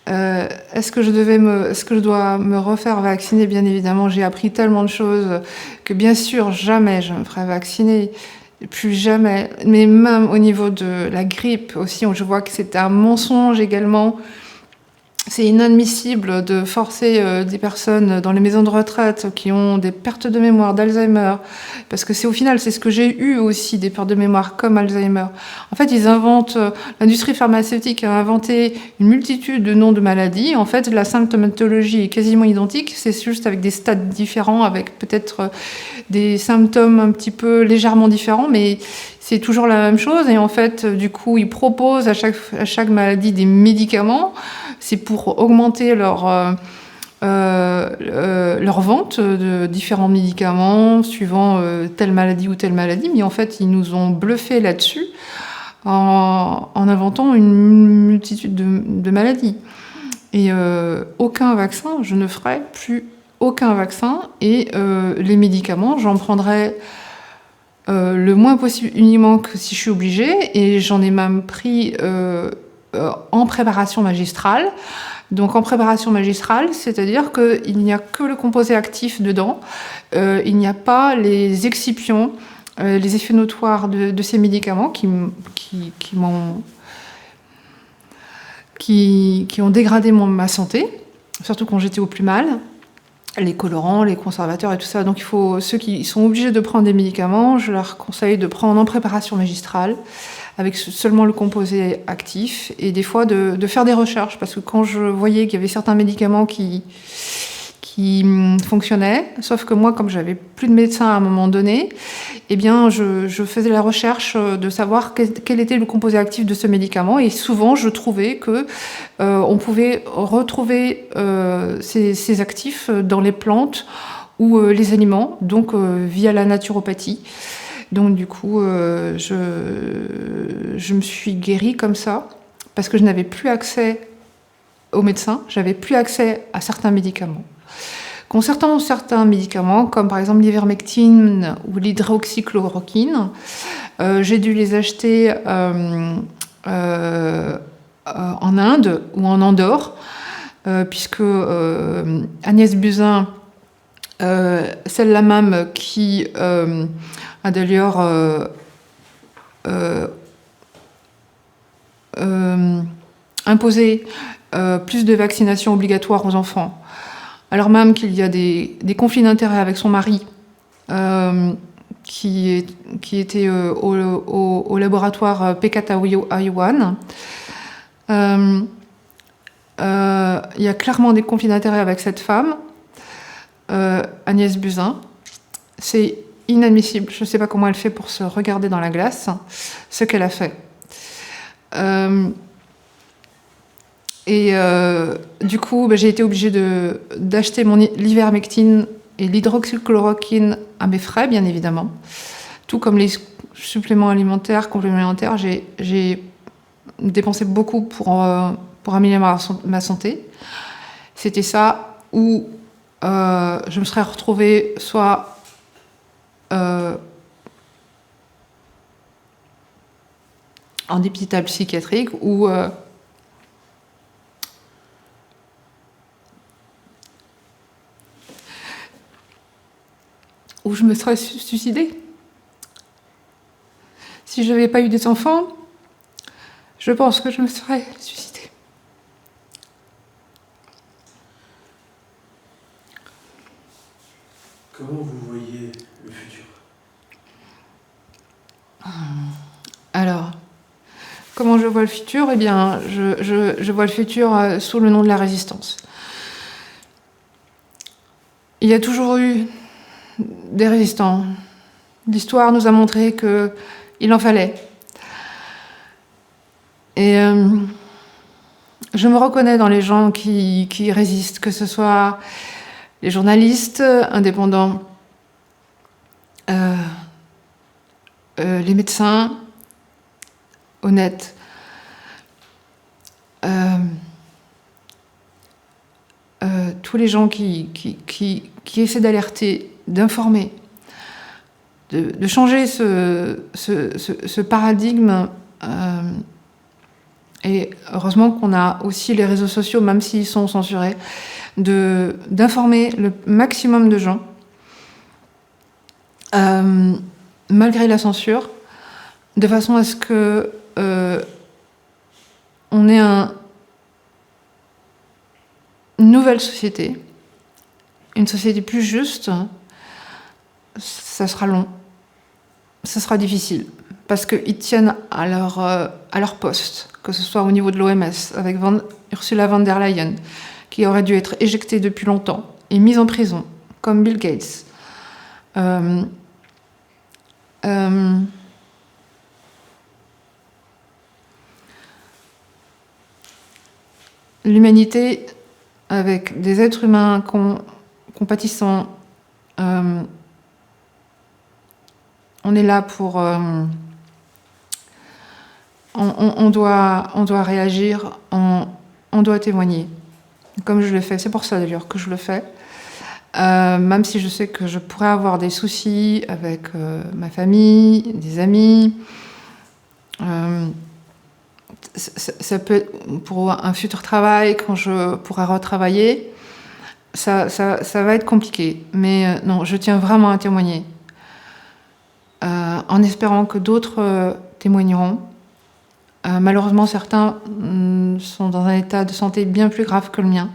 Speaker 1: est-ce que je dois me refaire vacciner? Bien évidemment, j'ai appris tellement de choses que bien sûr, jamais je me ferai vacciner. Plus jamais. Mais même au niveau de la grippe aussi, je vois que c'est un mensonge également. C'est inadmissible de forcer des personnes dans les maisons de retraite qui ont des pertes de mémoire, d'Alzheimer, parce que au final, c'est ce que j'ai eu aussi, des pertes de mémoire comme Alzheimer. En fait, l'industrie pharmaceutique a inventé une multitude de noms de maladies. En fait, la symptomatologie est quasiment identique, c'est juste avec des stades différents, avec peut-être des symptômes un petit peu légèrement différents, mais c'est toujours la même chose. Et en fait, du coup, ils proposent à chaque maladie des médicaments. C'est pour augmenter leur vente de différents médicaments suivant telle maladie ou telle maladie. Mais en fait, ils nous ont bluffé là-dessus en inventant une multitude de maladies. Et aucun vaccin, je ne ferai plus aucun vaccin. Et les médicaments, j'en prendrai le moins possible uniquement que si je suis obligée. Et j'en ai même pris en préparation magistrale. Donc en préparation magistrale, c'est-à-dire qu'il n'y a que le composé actif dedans, il n'y a pas les excipients, les effets notoires de ces médicaments qui ont dégradé ma santé, surtout quand j'étais au plus mal, les colorants, les conservateurs et tout ça. Donc ceux qui sont obligés de prendre des médicaments, je leur conseille de prendre en préparation magistrale, avec seulement le composé actif, et des fois de faire des recherches, parce que quand je voyais qu'il y avait certains médicaments qui fonctionnaient, sauf que moi, comme j'avais plus de médecin à un moment donné, eh bien, je faisais la recherche de savoir quel était le composé actif de ce médicament, et souvent, je trouvais que on pouvait retrouver ces actifs dans les plantes ou les aliments, donc via la naturopathie. Donc du coup, je me suis guérie comme ça, parce que je n'avais plus accès aux médecins, j'avais plus accès à certains médicaments. Concernant certains médicaments, comme par exemple l'ivermectine ou l'hydroxychloroquine, j'ai dû les acheter en Inde ou en Andorre, puisque Agnès Buzyn, celle-là même qui a d'ailleurs imposé plus de vaccinations obligatoires aux enfants, alors même qu'il y a des conflits d'intérêts avec son mari, qui était au laboratoire P4 à Taïwan. Il y a clairement des conflits d'intérêts avec cette femme, Agnès Buzyn. C'est inadmissible. Je ne sais pas comment elle fait pour se regarder dans la glace, ce qu'elle a fait. Du coup, j'ai été obligée d'acheter l'ivermectine et l'hydroxychloroquine à mes frais, bien évidemment. Tout comme les suppléments alimentaires, complémentaires, j'ai dépensé beaucoup pour améliorer ma santé. C'était ça, ou je me serais retrouvée soit en hôpital psychiatrique, ou je me serais suicidée. Si je n'avais pas eu des enfants, je pense que je me serais suicidée.
Speaker 2: Comment vous voyez le futur?
Speaker 1: Alors, comment je vois le futur? Eh bien, je vois le futur sous le nom de la résistance. il y a toujours eu des résistants. L'histoire nous a montré qu'il en fallait. Et je me reconnais dans les gens qui résistent, que ce soit les journalistes indépendants, les médecins honnêtes, tous les gens qui essaient d'alerter, d'informer, de changer ce paradigme. Et heureusement qu'on a aussi les réseaux sociaux, même s'ils sont censurés, d'informer le maximum de gens, malgré la censure, de façon à ce que on ait une nouvelle société, une société plus juste. Ça sera long, ça sera difficile, parce qu'ils tiennent à leur poste, que ce soit au niveau de l'OMS, avec Ursula von der Leyen, qui aurait dû être éjectée depuis longtemps et mise en prison, comme Bill Gates. L'humanité, avec des êtres humains compatissants, on est là pour... on doit réagir, on doit témoigner, comme je le fais. C'est pour ça d'ailleurs que je le fais. Même si je sais que je pourrais avoir des soucis avec ma famille, des amis. Ça peut être pour un futur travail, quand je pourrai retravailler, ça va être compliqué. Mais non, je tiens vraiment à témoigner. En espérant que d'autres témoigneront. Malheureusement, certains sont dans un état de santé bien plus grave que le mien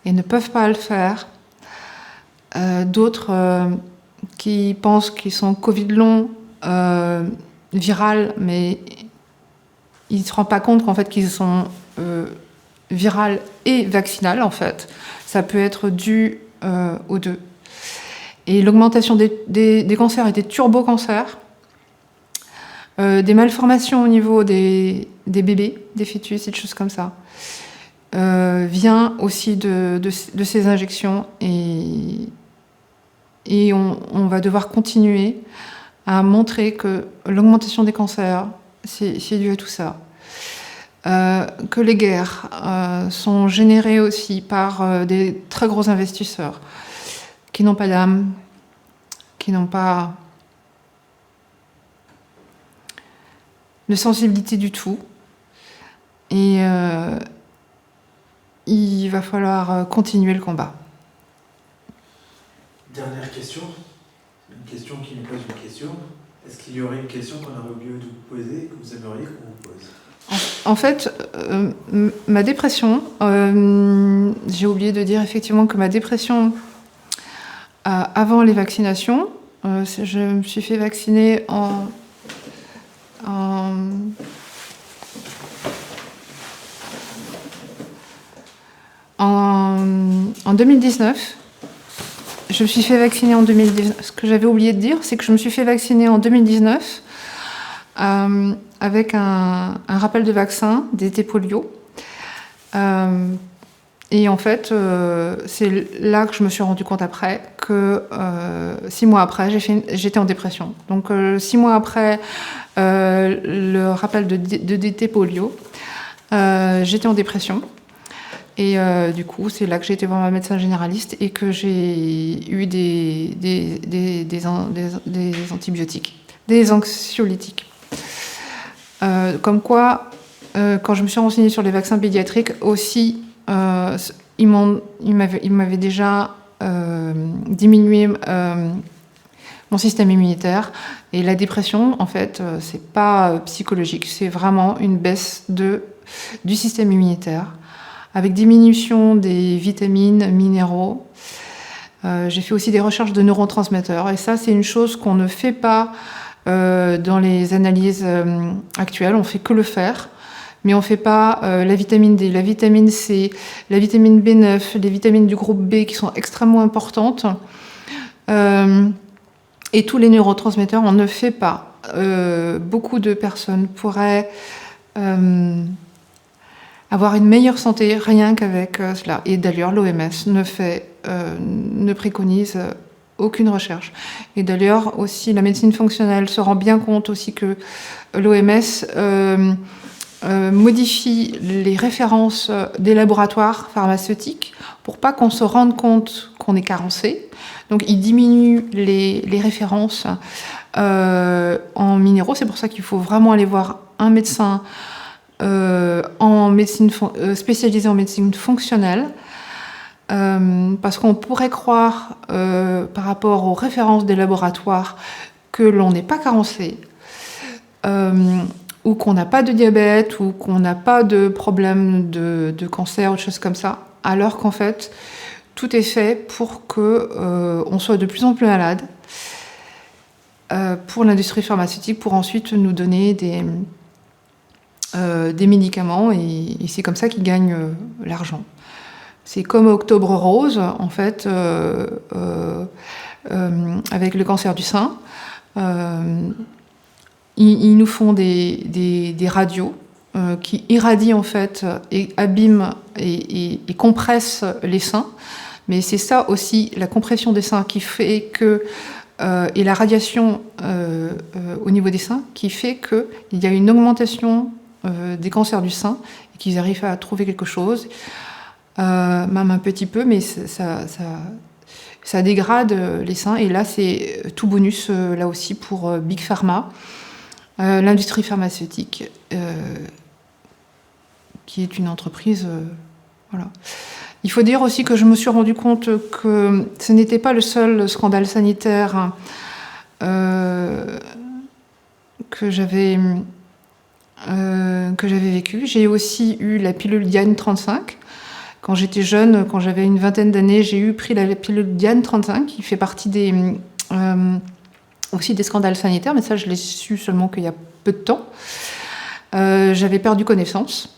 Speaker 1: et ne peuvent pas le faire. D'autres qui pensent qu'ils sont Covid long, viral, mais ils ne se rendent pas compte qu'en fait qu'ils sont viral et vaccinal en fait. Ça peut être dû aux deux. Et l'augmentation des cancers et des turbo-cancers, des malformations au niveau des bébés, des fœtus et des choses comme ça, vient aussi de ces injections et on va devoir continuer à montrer que l'augmentation des cancers, c'est dû à tout ça. Que les guerres sont générées aussi par des très gros investisseurs qui n'ont pas d'âme, qui n'ont pas de sensibilité du tout. Et il va falloir continuer le combat.
Speaker 2: Dernière question. Une question qui nous pose une question. Est-ce qu'il y aurait une question qu'on aurait oublié de vous poser, que vous aimeriez qu'on vous pose ?
Speaker 1: En fait, ma dépression, j'ai oublié de dire effectivement que ma dépression, avant les vaccinations, je me suis fait vacciner en 2019. Je me suis fait vacciner en 2019. Ce que j'avais oublié de dire, c'est que je me suis fait vacciner en 2019 avec un rappel de vaccin d'été polio. Et en fait, c'est là que je me suis rendu compte après que 6 mois après, j'étais en dépression. Donc 6 mois après le rappel d'été polio, j'étais en dépression. Et du coup, c'est là que j'ai été voir ma médecin généraliste et que j'ai eu des antibiotiques, des anxiolytiques. Comme quoi, quand je me suis renseignée sur les vaccins pédiatriques aussi, ils m'avaient déjà diminué mon système immunitaire. Et la dépression, en fait, c'est pas psychologique, c'est vraiment une baisse du système immunitaire, avec diminution des vitamines, minéraux. J'ai fait aussi des recherches de neurotransmetteurs. Et ça, c'est une chose qu'on ne fait pas dans les analyses actuelles. On fait que le faire. mais on ne fait pas la vitamine D, la vitamine C, la vitamine B9, les vitamines du groupe B qui sont extrêmement importantes. Et tous les neurotransmetteurs, on ne fait pas. Beaucoup de personnes pourraient avoir une meilleure santé rien qu'avec cela. Et d'ailleurs, l'OMS ne préconise aucune recherche. Et d'ailleurs, aussi, la médecine fonctionnelle se rend bien compte aussi que l'OMS modifie les références des laboratoires pharmaceutiques pour pas qu'on se rende compte qu'on est carencé. Donc, il diminue les références en minéraux. C'est pour ça qu'il faut vraiment aller voir un médecin spécialisé en médecine fonctionnelle. Parce qu'on pourrait croire, par rapport aux références des laboratoires, que l'on n'est pas carencé, ou qu'on n'a pas de diabète, ou qu'on n'a pas de problème de cancer, ou de choses comme ça, alors qu'en fait, tout est fait pour qu'on soit de plus en plus malade, pour l'industrie pharmaceutique, pour ensuite nous donner des médicaments, et c'est comme ça qu'ils gagnent l'argent. C'est comme Octobre Rose, en fait, avec le cancer du sein. Ils nous font des radios qui irradient, en fait, et abîment et compressent les seins. Mais c'est ça aussi, la compression des seins qui fait que... et la radiation au niveau des seins qui fait qu'il y a une augmentation des cancers du sein et qu'ils arrivent à trouver quelque chose. Même un petit peu, mais ça dégrade les seins. Et là, c'est tout bonus, là aussi, pour Big Pharma, l'industrie pharmaceutique, qui est une entreprise... voilà. Il faut dire aussi que je me suis rendu compte que ce n'était pas le seul scandale sanitaire que j'avais vécu. J'ai aussi eu la pilule Diane 35. Quand j'étais jeune, quand j'avais une vingtaine d'années, j'ai pris la pilule Diane 35, qui fait partie aussi des scandales sanitaires, mais ça, je l'ai su seulement qu'il y a peu de temps. J'avais perdu connaissance.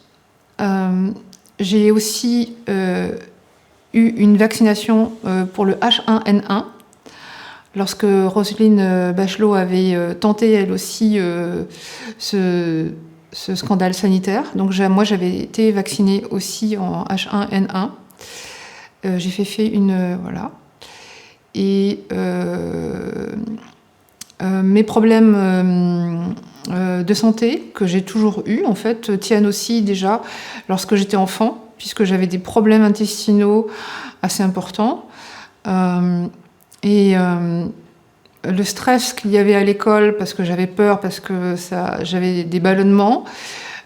Speaker 1: J'ai aussi eu une vaccination pour le H1N1, lorsque Roselyne Bachelot avait tenté, elle aussi, ce scandale sanitaire. Donc moi, j'avais été vaccinée aussi en H1N1. J'ai fait une... voilà. Et mes problèmes de santé, que j'ai toujours eu, en fait, tiennent aussi déjà lorsque j'étais enfant, puisque j'avais des problèmes intestinaux assez importants. Le stress qu'il y avait à l'école, parce que j'avais peur, parce que j'avais des ballonnements,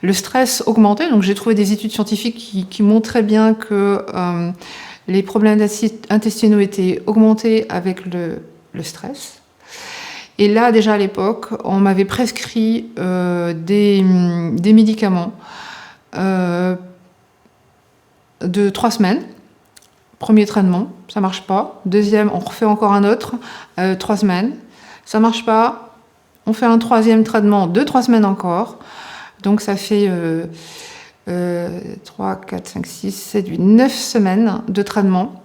Speaker 1: le stress augmentait. Donc j'ai trouvé des études scientifiques qui montraient bien que les problèmes intestinaux étaient augmentés avec le stress. Et là, déjà à l'époque, on m'avait prescrit des médicaments de 3 semaines. Premier traitement, ça marche pas. Deuxième, on refait encore un autre, 3 semaines. Ça marche pas. On fait un troisième traitement de 3 semaines encore. Donc ça fait 3, 4, 5, 6, 7, 8, 9 semaines de traitement.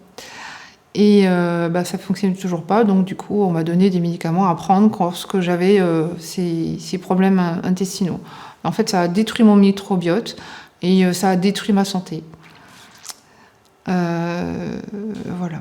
Speaker 1: Et ça ne fonctionnait toujours pas. Donc du coup, on m'a donné des médicaments à prendre lorsque j'avais ces problèmes intestinaux. En fait, ça a détruit mon microbiote et ça a détruit ma santé. Voilà.